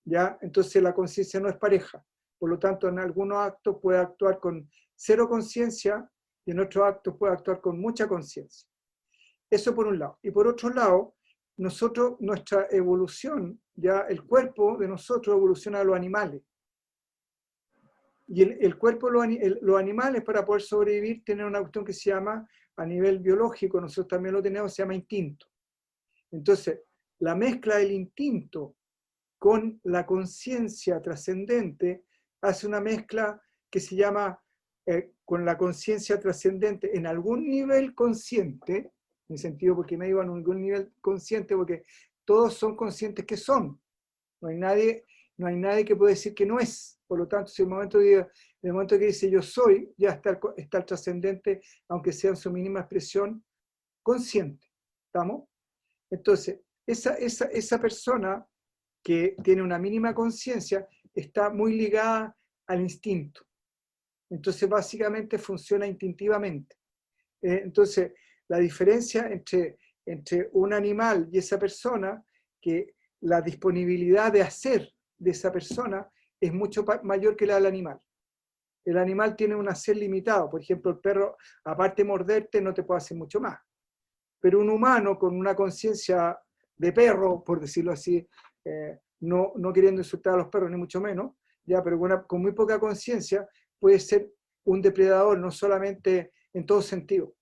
¿Ya? Entonces la conciencia no es pareja. Por lo tanto, en algunos actos puede actuar con cero conciencia y en otros actos puede actuar con mucha conciencia. Eso por un lado. Y por otro lado, nosotros, nuestra evolución, ya el cuerpo de nosotros evoluciona a los animales. Y el cuerpo de los animales, para poder sobrevivir, tienen una cuestión que se llama, a nivel biológico, nosotros también lo tenemos, se llama instinto. Entonces, la mezcla del instinto con la conciencia trascendente hace una mezcla que se llama, con la conciencia trascendente en algún nivel consciente, en el sentido porque me digo en algún nivel consciente, porque todos son conscientes que son. No hay nadie que pueda decir que no es. Por lo tanto, si el momento que dice yo soy, ya está el trascendente, aunque sea en su mínima expresión, consciente. ¿Estamos? Entonces, esa persona que tiene una mínima conciencia está muy ligada al instinto. Entonces, básicamente funciona instintivamente. Entonces, la diferencia entre un animal y esa persona, que la disponibilidad de hacer de esa persona es mucho mayor que la del animal. El animal tiene un hacer limitado. Por ejemplo, el perro, aparte de morderte, no te puede hacer mucho más. Pero un humano con una conciencia de perro, por decirlo así, no queriendo insultar a los perros, ni mucho menos, ya, pero con muy poca conciencia puede ser un depredador, no solamente en todo sentido.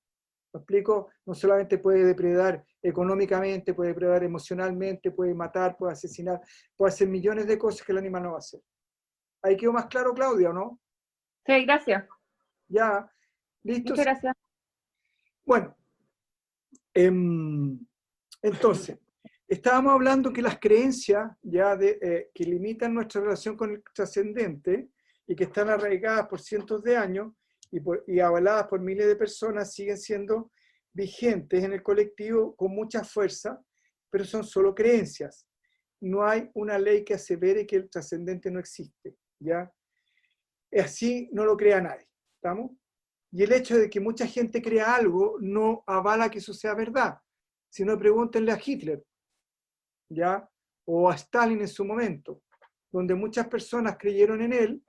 ¿Me explico? No solamente puede depredar económicamente, puede depredar emocionalmente, puede matar, puede asesinar, puede hacer millones de cosas que el animal no va a hacer. ¿Ahí quedó más claro, Claudia, o no? Sí, gracias. Ya, ¿listo? Muchas gracias. Bueno, entonces, estábamos hablando que las creencias ya que limitan nuestra relación con el trascendente y que están arraigadas por cientos de años y avaladas por miles de personas siguen siendo vigentes en el colectivo con mucha fuerza, pero son solo creencias. No hay una ley que asevere que el trascendente no existe, ¿ya? Así no lo crea nadie, ¿estamos? Y el hecho de que mucha gente crea algo no avala que eso sea verdad. Si no, pregúntenle a Hitler, ¿ya? O a Stalin en su momento, donde muchas personas creyeron en él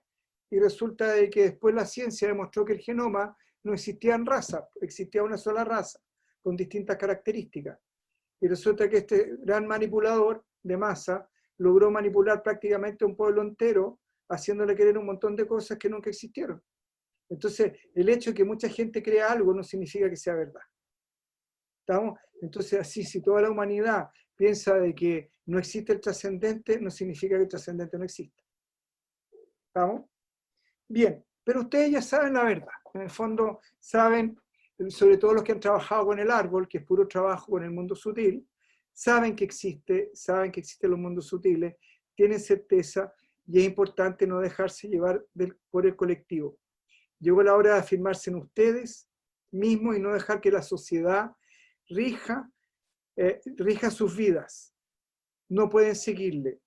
y resulta de que después la ciencia demostró que el genoma no existía en raza, existía una sola raza, con distintas características. Y resulta que este gran manipulador de masa logró manipular prácticamente a un pueblo entero, haciéndole creer un montón de cosas que nunca existieron. Entonces, el hecho de que mucha gente crea algo no significa que sea verdad. ¿Estamos? Entonces, así, si toda la humanidad piensa de que no existe el trascendente, no significa que el trascendente no exista. ¿Estamos? Bien, pero ustedes ya saben la verdad. En el fondo, saben, sobre todo los que han trabajado con el árbol, que es puro trabajo con el mundo sutil, saben que existen los mundos sutiles, tienen certeza, y es importante no dejarse llevar por el colectivo. Llegó la hora de afirmarse en ustedes mismos y no dejar que la sociedad rija sus vidas. No pueden seguirle,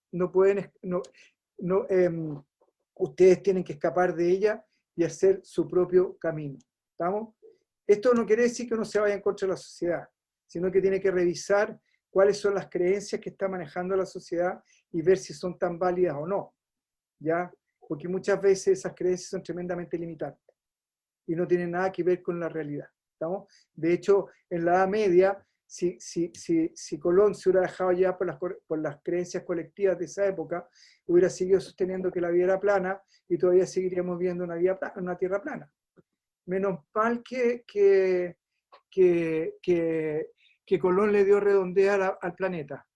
ustedes tienen que escapar de ella y hacer su propio camino. ¿Estamos? Esto no quiere decir que uno se vaya en contra de la sociedad, sino que tiene que revisar cuáles son las creencias que está manejando la sociedad y ver si son tan válidas o no. ¿Ya? Porque muchas veces esas creencias son tremendamente limitantes y no tienen nada que ver con la realidad. ¿Estamos? De hecho, en la Edad Media, si Colón se hubiera dejado ya por las creencias colectivas de esa época, hubiera seguido sosteniendo que la vida era plana y todavía seguiríamos viendo una tierra plana. Menos mal que Colón le dio redondea al planeta.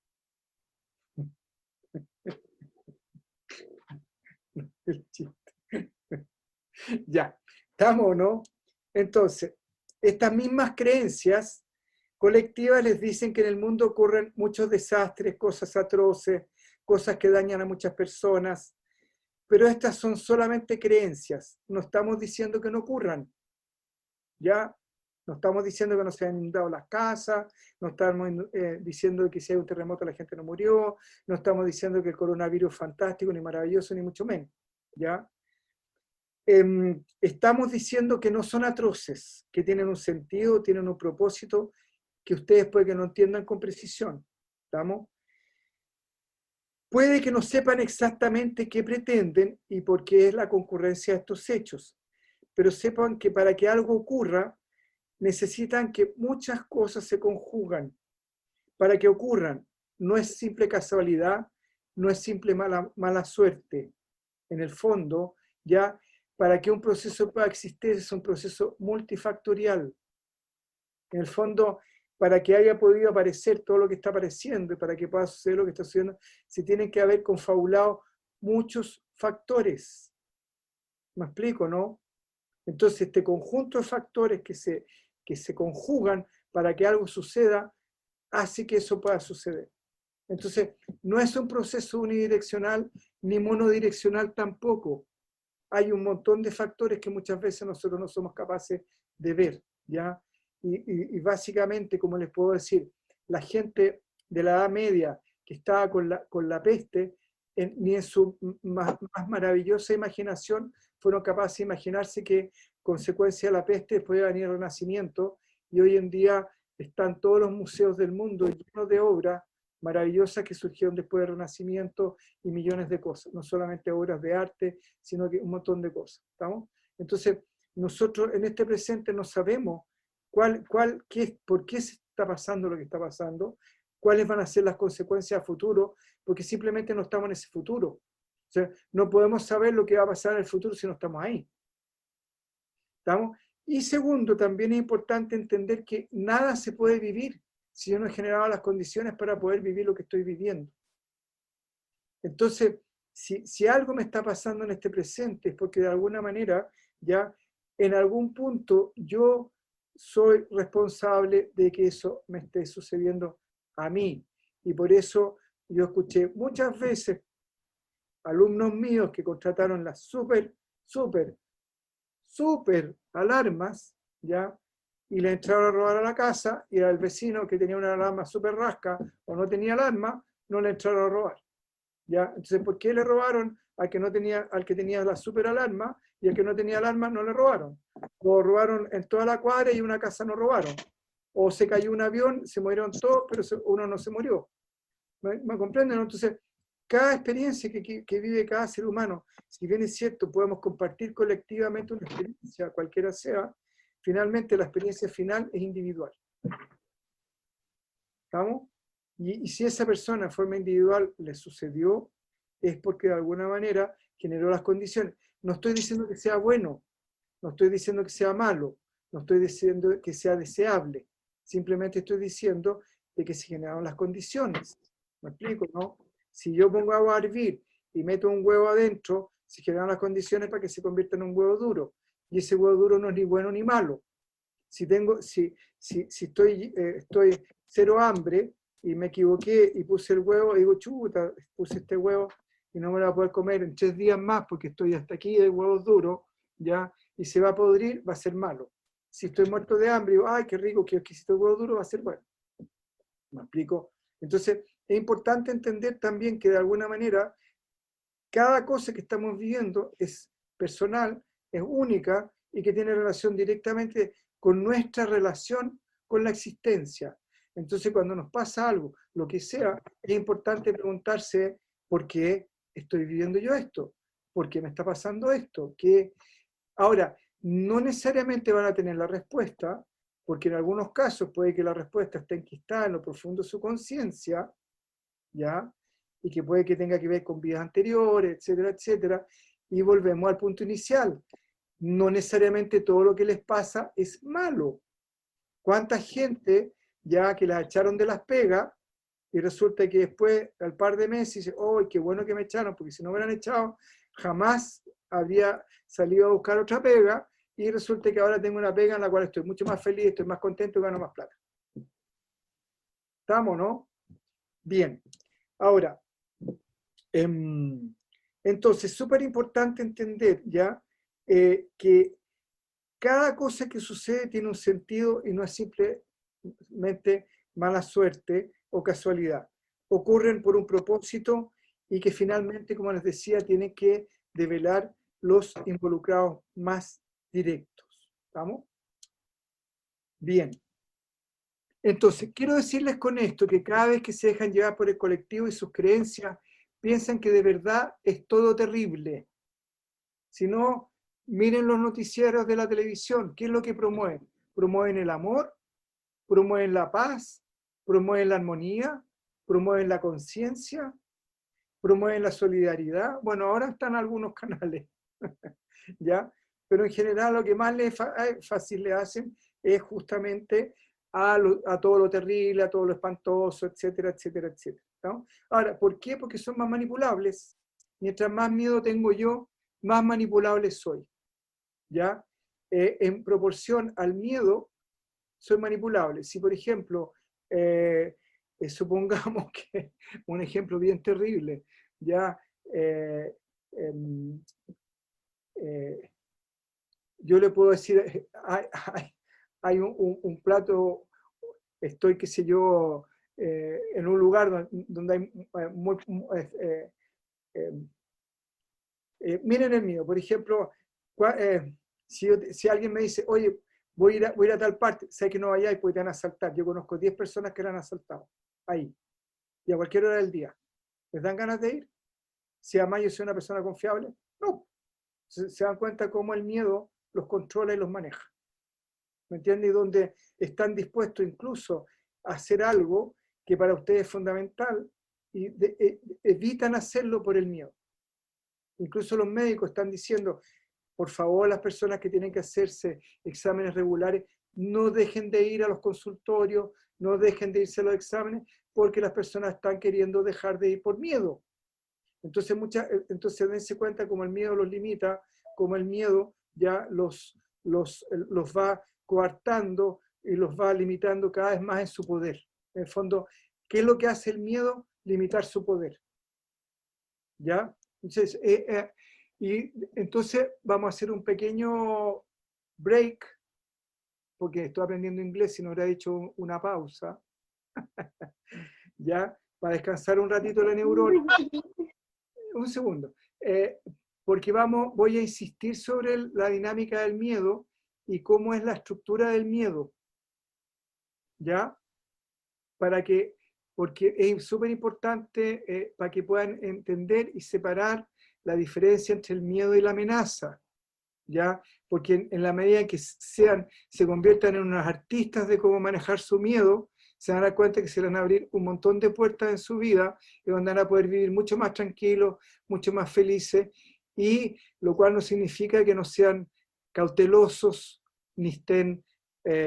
El chiste. Ya, ¿estamos o no? Entonces, estas mismas creencias colectivas les dicen que en el mundo ocurren muchos desastres, cosas atroces, cosas que dañan a muchas personas, pero estas son solamente creencias. No estamos diciendo que no ocurran, ¿ya? No estamos diciendo que no se han inundado las casas, no estamos diciendo que si hay un terremoto la gente no murió, no estamos diciendo que el coronavirus es fantástico, ni maravilloso, ni mucho menos, ¿ya? Estamos diciendo que no son atroces, que tienen un sentido, tienen un propósito, que ustedes puede que no entiendan con precisión. ¿Estamos? Puede que no sepan exactamente qué pretenden y por qué es la concurrencia de estos hechos, pero sepan que para que algo ocurra, necesitan que muchas cosas se conjugan. Para que ocurran, no es simple casualidad, no es simple mala suerte. En el fondo, ya, para que un proceso pueda existir es un proceso multifactorial. En el fondo, para que haya podido aparecer todo lo que está apareciendo y para que pueda suceder lo que está sucediendo, se tienen que haber confabulado muchos factores. ¿Me explico, no? Entonces, este conjunto de factores que se conjugan para que algo suceda, hace que eso pueda suceder. Entonces, no es un proceso unidireccional ni monodireccional tampoco. Hay un montón de factores que muchas veces nosotros no somos capaces de ver, ¿ya? Y básicamente, como les puedo decir, la gente de la Edad Media que estaba con la peste, ni en su más maravillosa imaginación fueron capaces de imaginarse que consecuencia de la peste después iba a venir el Renacimiento, y hoy en día están todos los museos del mundo llenos de obras maravillosas que surgieron después del Renacimiento y millones de cosas, no solamente obras de arte, sino que un montón de cosas. ¿Estamos? Entonces, nosotros en este presente no sabemos por qué se está pasando lo que está pasando, cuáles van a ser las consecuencias a futuro, porque simplemente no estamos en ese futuro. O sea, no podemos saber lo que va a pasar en el futuro si no estamos ahí. ¿Estamos? Y segundo, también es importante entender que nada se puede vivir si yo no he generado las condiciones para poder vivir lo que estoy viviendo. Entonces, si algo me está pasando en este presente es porque de alguna manera ya en algún punto yo soy responsable de que eso me esté sucediendo a mí. Y por eso yo escuché muchas veces alumnos míos que contrataron las súper alarmas, ¿ya? Y le entraron a robar a la casa y al vecino que tenía una alarma súper rasca o no tenía alarma, no le entraron a robar, ¿ya? Entonces, ¿por qué le robaron al que tenía la súper alarma y al que no tenía alarma no le robaron? O robaron en toda la cuadra y una casa no robaron. O se cayó un avión, se murieron todos, pero uno no se murió. ¿Me comprenden? Entonces, cada experiencia que vive cada ser humano, si bien es cierto, podemos compartir colectivamente una experiencia, cualquiera sea, finalmente la experiencia final es individual. ¿Estamos? Y si esa persona de forma individual le sucedió, es porque de alguna manera generó las condiciones. No estoy diciendo que sea bueno, no estoy diciendo que sea malo, no estoy diciendo que sea deseable, simplemente estoy diciendo de que se generaron las condiciones. ¿Me explico, no? Si yo pongo agua a hervir y meto un huevo adentro, se generan las condiciones para que se convierta en un huevo duro. Y ese huevo duro no es ni bueno ni malo. Si estoy cero hambre y me equivoqué y puse el huevo, digo, chuta, puse este huevo y no me lo voy a poder comer en 3 días más porque estoy hasta aquí de huevos duros, ¿ya? Y se va a podrir, va a ser malo. Si estoy muerto de hambre y digo, ay, qué rico, qué exquisito huevo duro, va a ser bueno. ¿Me explico? Entonces, es importante entender también que de alguna manera cada cosa que estamos viviendo es personal, es única y que tiene relación directamente con nuestra relación con la existencia. Entonces, cuando nos pasa algo, lo que sea, es importante preguntarse por qué estoy viviendo yo esto, por qué me está pasando esto. Ahora, no necesariamente van a tener la respuesta, porque en algunos casos puede que la respuesta esté enquistada en lo profundo de su conciencia, ¿ya? Y que puede que tenga que ver con vidas anteriores, etcétera, etcétera. Y volvemos al punto inicial. No necesariamente todo lo que les pasa es malo. ¿Cuánta gente ya que las echaron de las pegas y resulta que después, al par de meses, dice, oh, qué bueno que me echaron, porque si no me hubieran echado, jamás habría salido a buscar otra pega y resulta que ahora tengo una pega en la cual estoy mucho más feliz, estoy más contento y gano más plata. ¿Estamos, no? Bien. Ahora, entonces, súper importante entender ya que cada cosa que sucede tiene un sentido y no es simplemente mala suerte o casualidad. Ocurren por un propósito y que finalmente, como les decía, tienen que develar los involucrados más directos. ¿Estamos? Bien. Entonces, quiero decirles con esto que cada vez que se dejan llevar por el colectivo y sus creencias, piensan que de verdad es todo terrible. Si no, miren los noticieros de la televisión. ¿Qué es lo que promueven? Promueven el amor, promueven la paz, promueven la armonía, promueven la conciencia, promueven la solidaridad. Bueno, ahora están algunos canales, ¿ya? Pero en general lo que más fácil le hacen es justamente a todo lo terrible, a todo lo espantoso, etcétera, etcétera, etcétera, ¿no? Ahora, ¿por qué? Porque son más manipulables. Mientras más miedo tengo yo, más manipulable soy, ¿ya? En proporción al miedo, soy manipulable. Si, por ejemplo, supongamos que un ejemplo bien terrible, ¿ya? Yo le puedo decir, hay un plato, estoy, qué sé yo, en un lugar donde hay miren el mío, por ejemplo, si alguien me dice, oye, voy a ir a tal parte, sé que no vayáis porque te van a asaltar. Yo conozco 10 personas que la han asaltado, ahí, y a cualquier hora del día. ¿Les dan ganas de ir? Si además yo soy una persona confiable, no. Se dan cuenta cómo el miedo los controla y los maneja. ¿Me entiendes? Y donde están dispuestos incluso a hacer algo que para ustedes es fundamental y evitan hacerlo por el miedo. Incluso los médicos están diciendo, por favor, las personas que tienen que hacerse exámenes regulares, no dejen de ir a los consultorios, no dejen de irse a los exámenes, porque las personas están queriendo dejar de ir por miedo. Entonces dense cuenta como el miedo los limita, como el miedo ya los va coartando y los va limitando cada vez más en su poder. En el fondo, ¿qué es lo que hace el miedo? Limitar su poder. ¿Ya? Entonces, y entonces vamos a hacer un pequeño break, porque estoy aprendiendo inglés y no habrá hecho una pausa, ¿ya? Para descansar un ratito la neurona. Un segundo. Porque voy a insistir sobre la dinámica del miedo y cómo es la estructura del miedo, ¿ya? Porque es súper importante para que puedan entender y separar la diferencia entre el miedo y la amenaza, ¿ya? Porque en la medida en que se conviertan en unos artistas de cómo manejar su miedo, se van a dar cuenta que se van a abrir un montón de puertas en su vida y donde van a poder vivir mucho más tranquilos, mucho más felices, y lo cual no significa que no sean cautelosos, ni estén,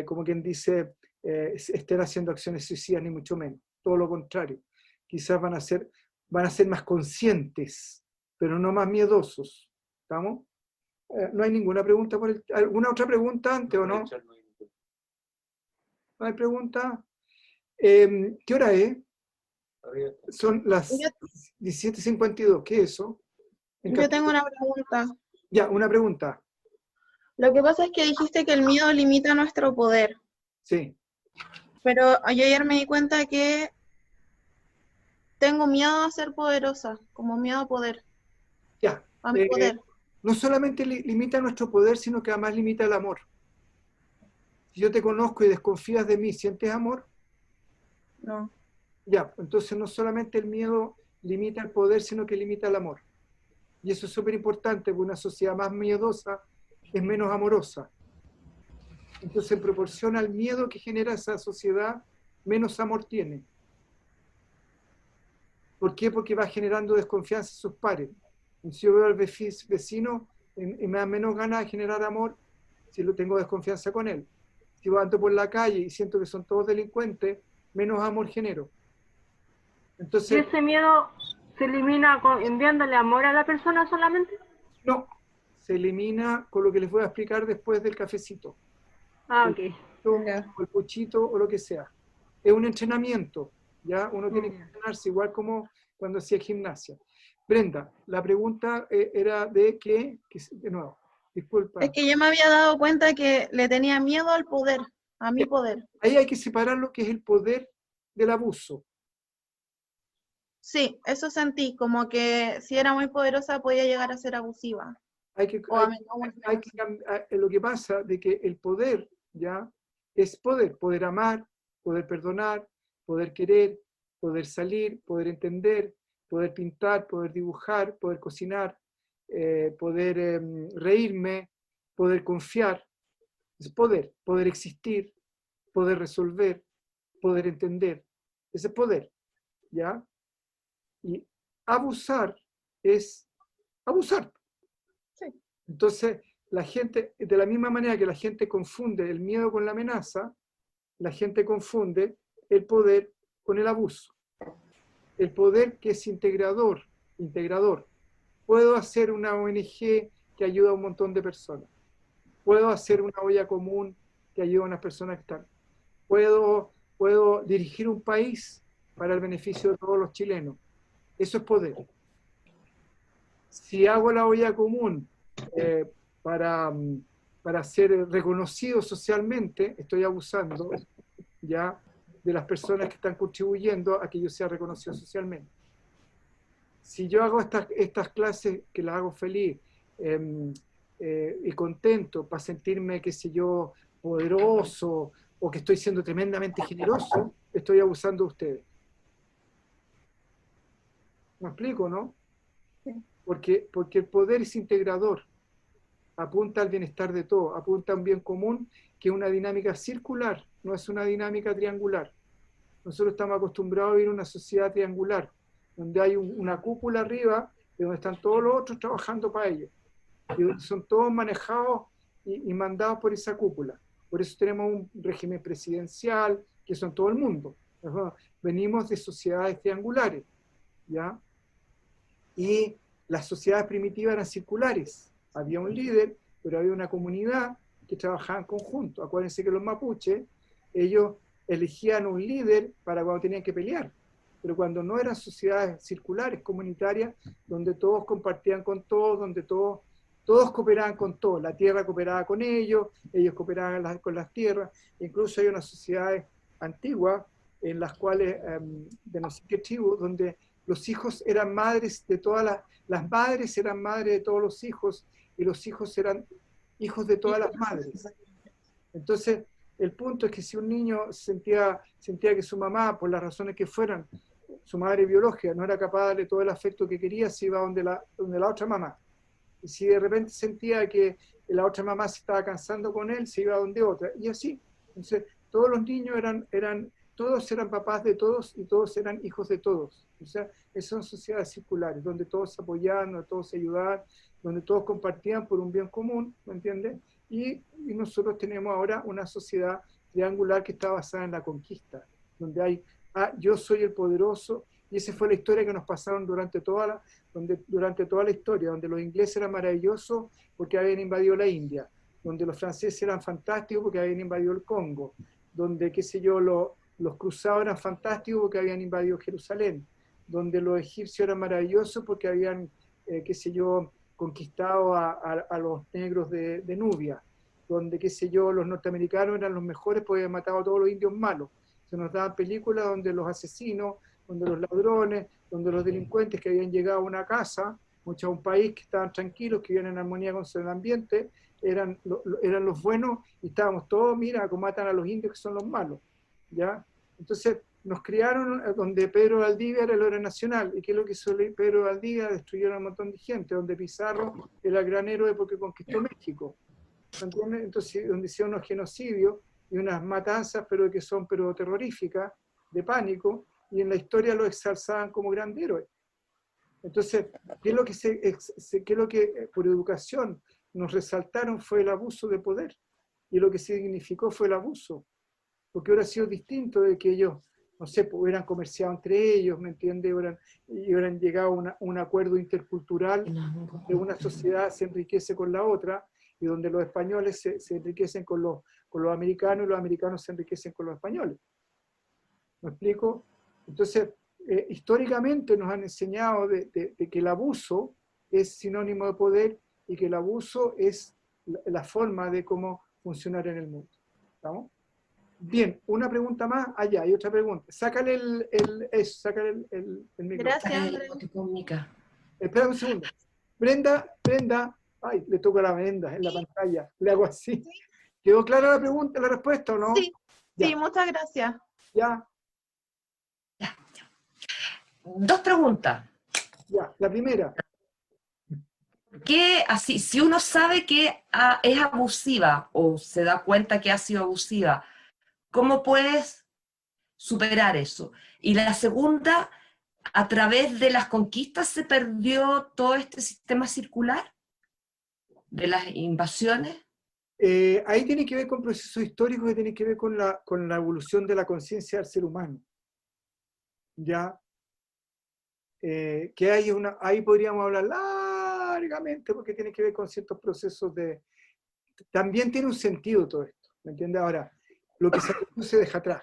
como quien dice, estén haciendo acciones suicidas, ni mucho menos. Todo lo contrario. Quizás van a ser más conscientes, pero no más miedosos. ¿Estamos? No hay ninguna pregunta ¿alguna otra pregunta antes o no? ¿No hay pregunta? ¿Qué hora es? Son las 17:52. ¿Qué es eso? Yo tengo una pregunta. Ya, una pregunta. Lo que pasa es que dijiste que el miedo limita nuestro poder, Sí. pero yo ayer me di cuenta que tengo miedo a ser poderosa, como miedo a poder, Ya. a mi poder. No solamente limita nuestro poder, sino que además limita el amor. Si yo te conozco y desconfías de mí, ¿sientes amor? No. Ya, entonces no solamente el miedo limita el poder, sino que limita el amor. Y eso es súper importante, porque una sociedad más miedosa es menos amorosa. Entonces, en proporción al miedo que genera esa sociedad, menos amor tiene. ¿Por qué? Porque va generando desconfianza en sus pares. Si yo veo al vecino y me da menos ganas de generar amor, si lo tengo desconfianza con él. Si ando por la calle y siento que son todos delincuentes, menos amor genero. Entonces, ¿Y ese miedo se elimina enviándole amor a la persona solamente? no, se elimina con lo que les voy a explicar después del cafecito. Ah, ok. O el puchito o lo que sea. Es un entrenamiento, ¿ya? Uno tiene que entrenarse igual como cuando hacía gimnasia. Brenda, la pregunta era de qué, de nuevo, disculpa. Es que yo me había dado cuenta que le tenía miedo al poder, a mi poder. Ahí hay que separar lo que es el poder del abuso. Sí, eso sentí, como que si era muy poderosa podía llegar a ser abusiva. Lo que pasa de que el poder, ¿ya? Es poder amar, poder perdonar, poder querer, poder salir, poder entender, poder pintar, poder dibujar, poder cocinar, poder reírme, poder confiar. Es poder existir, poder resolver, poder entender. Ese es poder, ¿ya? Y abusar es abusar. Sí. Entonces, la gente, de la misma manera que la gente confunde el miedo con la amenaza, la gente confunde el poder con el abuso. El poder que es integrador. Puedo hacer una ONG que ayuda a un montón de personas. Puedo hacer una olla común que ayuda a unas personas que están. Puedo dirigir un país para el beneficio de todos los chilenos. Eso es poder. Si hago la olla común para ser reconocido socialmente, estoy abusando ya de las personas que están contribuyendo a que yo sea reconocido socialmente. Si yo hago estas clases que las hago feliz y contento para sentirme, qué sé yo, poderoso o que estoy siendo tremendamente generoso, estoy abusando de ustedes. ¿Me explico, no? Sí. Porque el poder es integrador, apunta al bienestar de todos, apunta a un bien común que es una dinámica circular, no es una dinámica triangular. Nosotros estamos acostumbrados a vivir en una sociedad triangular, donde hay una cúpula arriba y donde están todos los otros trabajando para ellos. y son todos manejados y mandados por esa cúpula. Por eso tenemos un régimen presidencial, que son todo el mundo. Venimos de sociedades triangulares, ¿ya? Y las sociedades primitivas eran circulares. Había un líder, pero había una comunidad que trabajaba en conjunto. Acuérdense que los mapuches, ellos elegían un líder para cuando tenían que pelear. Pero cuando no eran sociedades circulares, comunitarias, donde todos compartían con todos, donde todos cooperaban con todos. La tierra cooperaba con ellos cooperaban con las tierras. Incluso hay unas sociedades antiguas en las cuales, de no sé qué tribu, donde los hijos eran madres de todas las madres eran madres de todos los hijos, y los hijos eran hijos de todas las madres. Entonces, el punto es que si un niño sentía que su mamá, por las razones que fueran, su madre biológica no era capaz de darle todo el afecto que quería, se iba donde la otra mamá. Y si de repente sentía que la otra mamá se estaba cansando con él, se iba donde otra. Y así. Entonces, todos los niños todos eran papás de todos y todos eran hijos de todos. O sea, esas son sociedades circulares, donde todos se apoyaban, donde todos se ayudaban, donde todos compartían por un bien común, ¿me entiendes? Y nosotros tenemos ahora una sociedad triangular que está basada en la conquista, donde hay, yo soy el poderoso, y esa fue la historia que nos pasaron durante toda la historia, donde los ingleses eran maravillosos porque habían invadido la India, donde los franceses eran fantásticos porque habían invadido el Congo, donde, qué sé yo, los cruzados eran fantásticos porque habían invadido Jerusalén, donde los egipcios eran maravillosos porque habían, qué sé yo, conquistado a los negros de Nubia, donde, qué sé yo, los norteamericanos eran los mejores porque habían matado a todos los indios malos. Se nos daban películas donde los asesinos, donde los ladrones, donde los delincuentes que habían llegado a una casa, mucho a un país que estaban tranquilos, que vivían en armonía con el ambiente, eran los buenos, y estábamos todos, mira, como matan a los indios que son los malos, ¿ya? Entonces, nos criaron donde Pedro Valdivia era el héroe nacional. ¿Y qué es lo que hizo Pedro Valdivia? Destruyeron a un montón de gente, donde Pizarro era el gran héroe porque conquistó México. ¿Entiendes? Entonces, donde hicieron unos genocidios y unas matanzas, pero que son terroríficas, de pánico, y en la historia lo exalzaban como gran héroe. Entonces, ¿qué es lo que por educación nos resaltaron? Fue el abuso de poder, y lo que significó fue el abuso, porque hubiera sido distinto de que ellos, no sé, hubieran comerciado entre ellos, ¿me entiendes? Hubieran llegado a un acuerdo intercultural, de una sociedad se enriquece con la otra, y donde los españoles se enriquecen con los americanos, y los americanos se enriquecen con los españoles. ¿Me explico? Entonces, históricamente nos han enseñado de que el abuso es sinónimo de poder, y que el abuso es la forma de cómo funcionar en el mundo. ¿Estamos? Bien, una pregunta más. Allá hay otra pregunta. Sácale el micrófono. Gracias. Espera un segundo. Brenda, ay, le toco la Brenda en la pantalla. Le hago así. ¿Quedó clara la pregunta, la respuesta o no? Sí, ya. sí, muchas gracias. Ya. Dos preguntas. Ya, la primera. ¿Qué, así, si uno sabe que es abusiva o se da cuenta que ha sido abusiva, cómo puedes superar eso? Y la segunda, ¿a través de las conquistas se perdió todo este sistema circular de las invasiones? Ahí tiene que ver con procesos históricos que tienen que ver con la evolución de la conciencia del ser humano. ¿Ya? Que ahí podríamos hablar largamente, porque tiene que ver con ciertos procesos También tiene un sentido todo esto, ¿me entiendes? Ahora, lo que se deja atrás.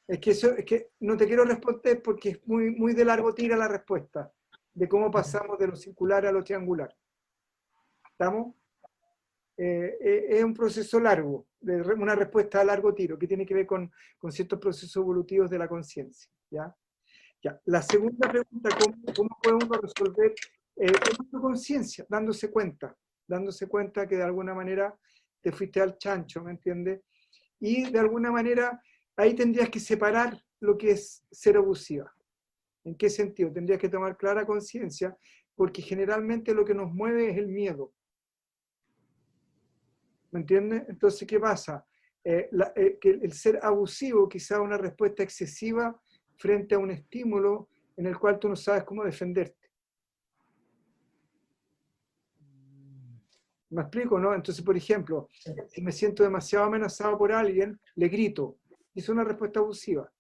Es que no te quiero responder porque es muy de largo tira la respuesta, de cómo pasamos de lo circular a lo triangular. ¿Estamos? Es un proceso largo, una respuesta a largo tiro, que tiene que ver con ciertos procesos evolutivos de la conciencia. ¿Ya? Ya. La segunda pregunta, ¿cómo puede uno resolver tu conciencia? Dándose cuenta que de alguna manera te fuiste al chancho, ¿me entiendes? Y de alguna manera ahí tendrías que separar lo que es ser abusiva. ¿En qué sentido? Tendrías que tomar clara conciencia, porque generalmente lo que nos mueve es el miedo. ¿Me entiendes? Entonces, ¿qué pasa? Que el ser abusivo quizá una respuesta excesiva frente a un estímulo en el cual tú no sabes cómo defenderte. ¿Me explico, no? Entonces, por ejemplo, si me siento demasiado amenazado por alguien, le grito. Es una respuesta abusiva.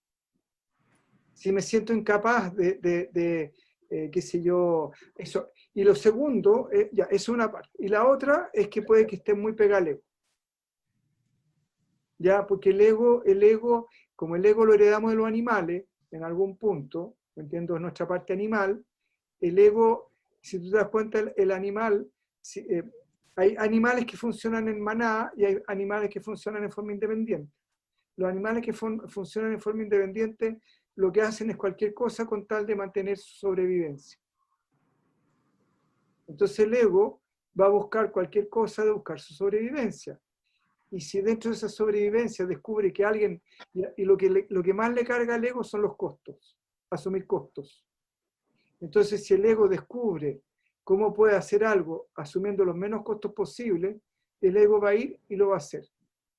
Si me siento incapaz qué sé yo, eso. Y lo segundo, ya, es una parte. Y la otra es que puede que esté muy pegado al ego. Ya, porque el ego, como el ego lo heredamos de los animales, en algún punto, entiendo, es nuestra parte animal, el ego, si tú te das cuenta, el animal, hay animales que funcionan en manada y hay animales que funcionan en forma independiente. Los animales que funcionan en forma independiente lo que hacen es cualquier cosa con tal de mantener su sobrevivencia. Entonces el ego va a buscar cualquier cosa de buscar su sobrevivencia. Y si dentro de esa sobrevivencia descubre que alguien, y lo que más le carga al ego son los costos, asumir costos. Entonces si el ego descubre cómo puede hacer algo asumiendo los menos costos posibles, el ego va a ir y lo va a hacer.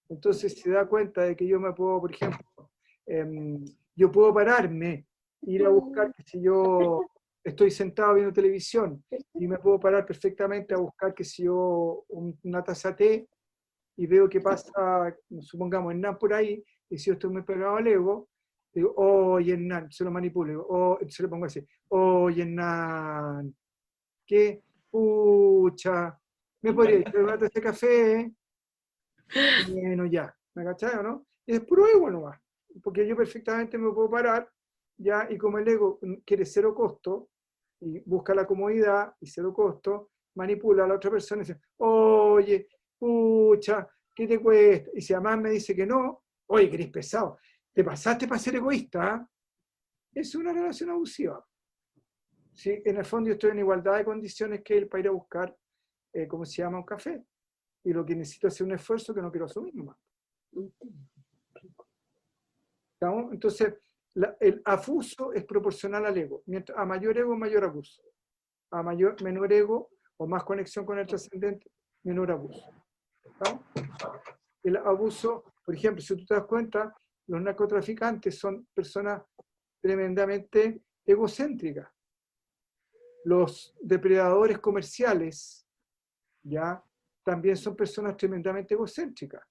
Entonces se da cuenta de que yo me puedo, por ejemplo, yo puedo pararme, ir a buscar, que si yo estoy sentado viendo televisión, y me puedo parar perfectamente a buscar, que si yo, una taza de té, y veo que pasa, supongamos, Hernán por ahí, y si yo estoy muy pegado al ego, digo, oye Hernán, se lo manipulo, se lo pongo así, oye Hernán, ¿qué? Pucha, ¿me podría ir a una taza de café? Bueno, ya, ¿me cachai o no? Y es puro ego nomás, porque yo perfectamente me puedo parar, ya, y como el ego quiere cero costo, y busca la comodidad y cero costo, manipula a la otra persona y dice, oye, pucha, ¿qué te cuesta? Y si además me dice que no, oye, que eres pesado, te pasaste para ser egoísta, ¿eh? Es una relación abusiva. ¿Sí? En el fondo yo estoy en igualdad de condiciones que él para ir a buscar, ¿cómo se llama? Un café. Y lo que necesito es hacer un esfuerzo que no quiero asumir nomás. ¿Estamos? Entonces, el abuso es proporcional al ego. Mientras, a mayor ego, mayor abuso. A menor ego o más conexión con el trascendente, menor abuso. ¿Estamos? El abuso, por ejemplo, si tú te das cuenta, los narcotraficantes son personas tremendamente egocéntricas. Los depredadores comerciales, ¿ya? También son personas tremendamente egocéntricas.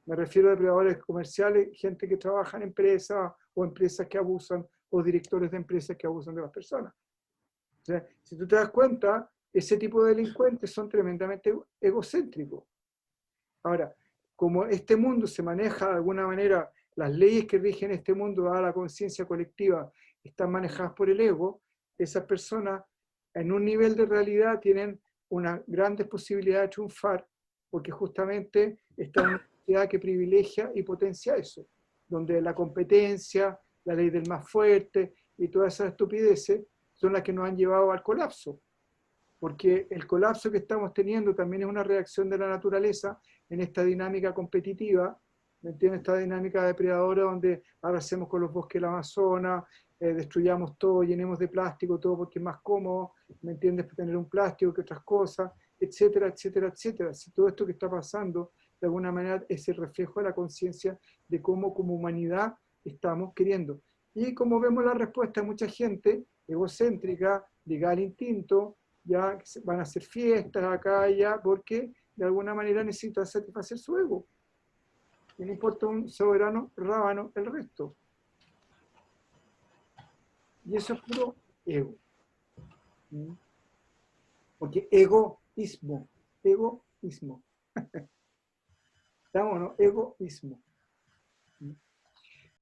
Me refiero a depredadores comerciales, gente que trabaja en empresas o empresas que abusan, o directores de empresas que abusan de las personas. O sea, si tú te das cuenta, ese tipo de delincuentes son tremendamente egocéntricos. Ahora, como este mundo se maneja de alguna manera, las leyes que rigen este mundo, dada la conciencia colectiva, están manejadas por el ego, esas personas en un nivel de realidad tienen una grandes posibilidad de triunfar, porque justamente está en una sociedad que privilegia y potencia eso, donde la competencia, la ley del más fuerte y todas esas estupideces son las que nos han llevado al colapso. Porque el colapso que estamos teniendo también es una reacción de la naturaleza en esta dinámica competitiva, ¿me entiendes? Esta dinámica depredadora donde arrasemos con los bosques del Amazonas, destruyamos todo, llenemos de plástico todo porque es más cómodo, ¿me entiendes? Tener un plástico que otras cosas, etcétera, etcétera, etcétera. Si todo esto que está pasando, de alguna manera, es el reflejo de la conciencia de cómo como humanidad estamos queriendo. Y como vemos la respuesta de mucha gente egocéntrica, ligada al instinto, ya van a hacer fiestas acá y allá, porque de alguna manera necesitan satisfacer su ego. Y no importa un soberano rábano el resto. Y eso es puro ego. Porque egoísmo. ¿Estamos, no? Egoísmo.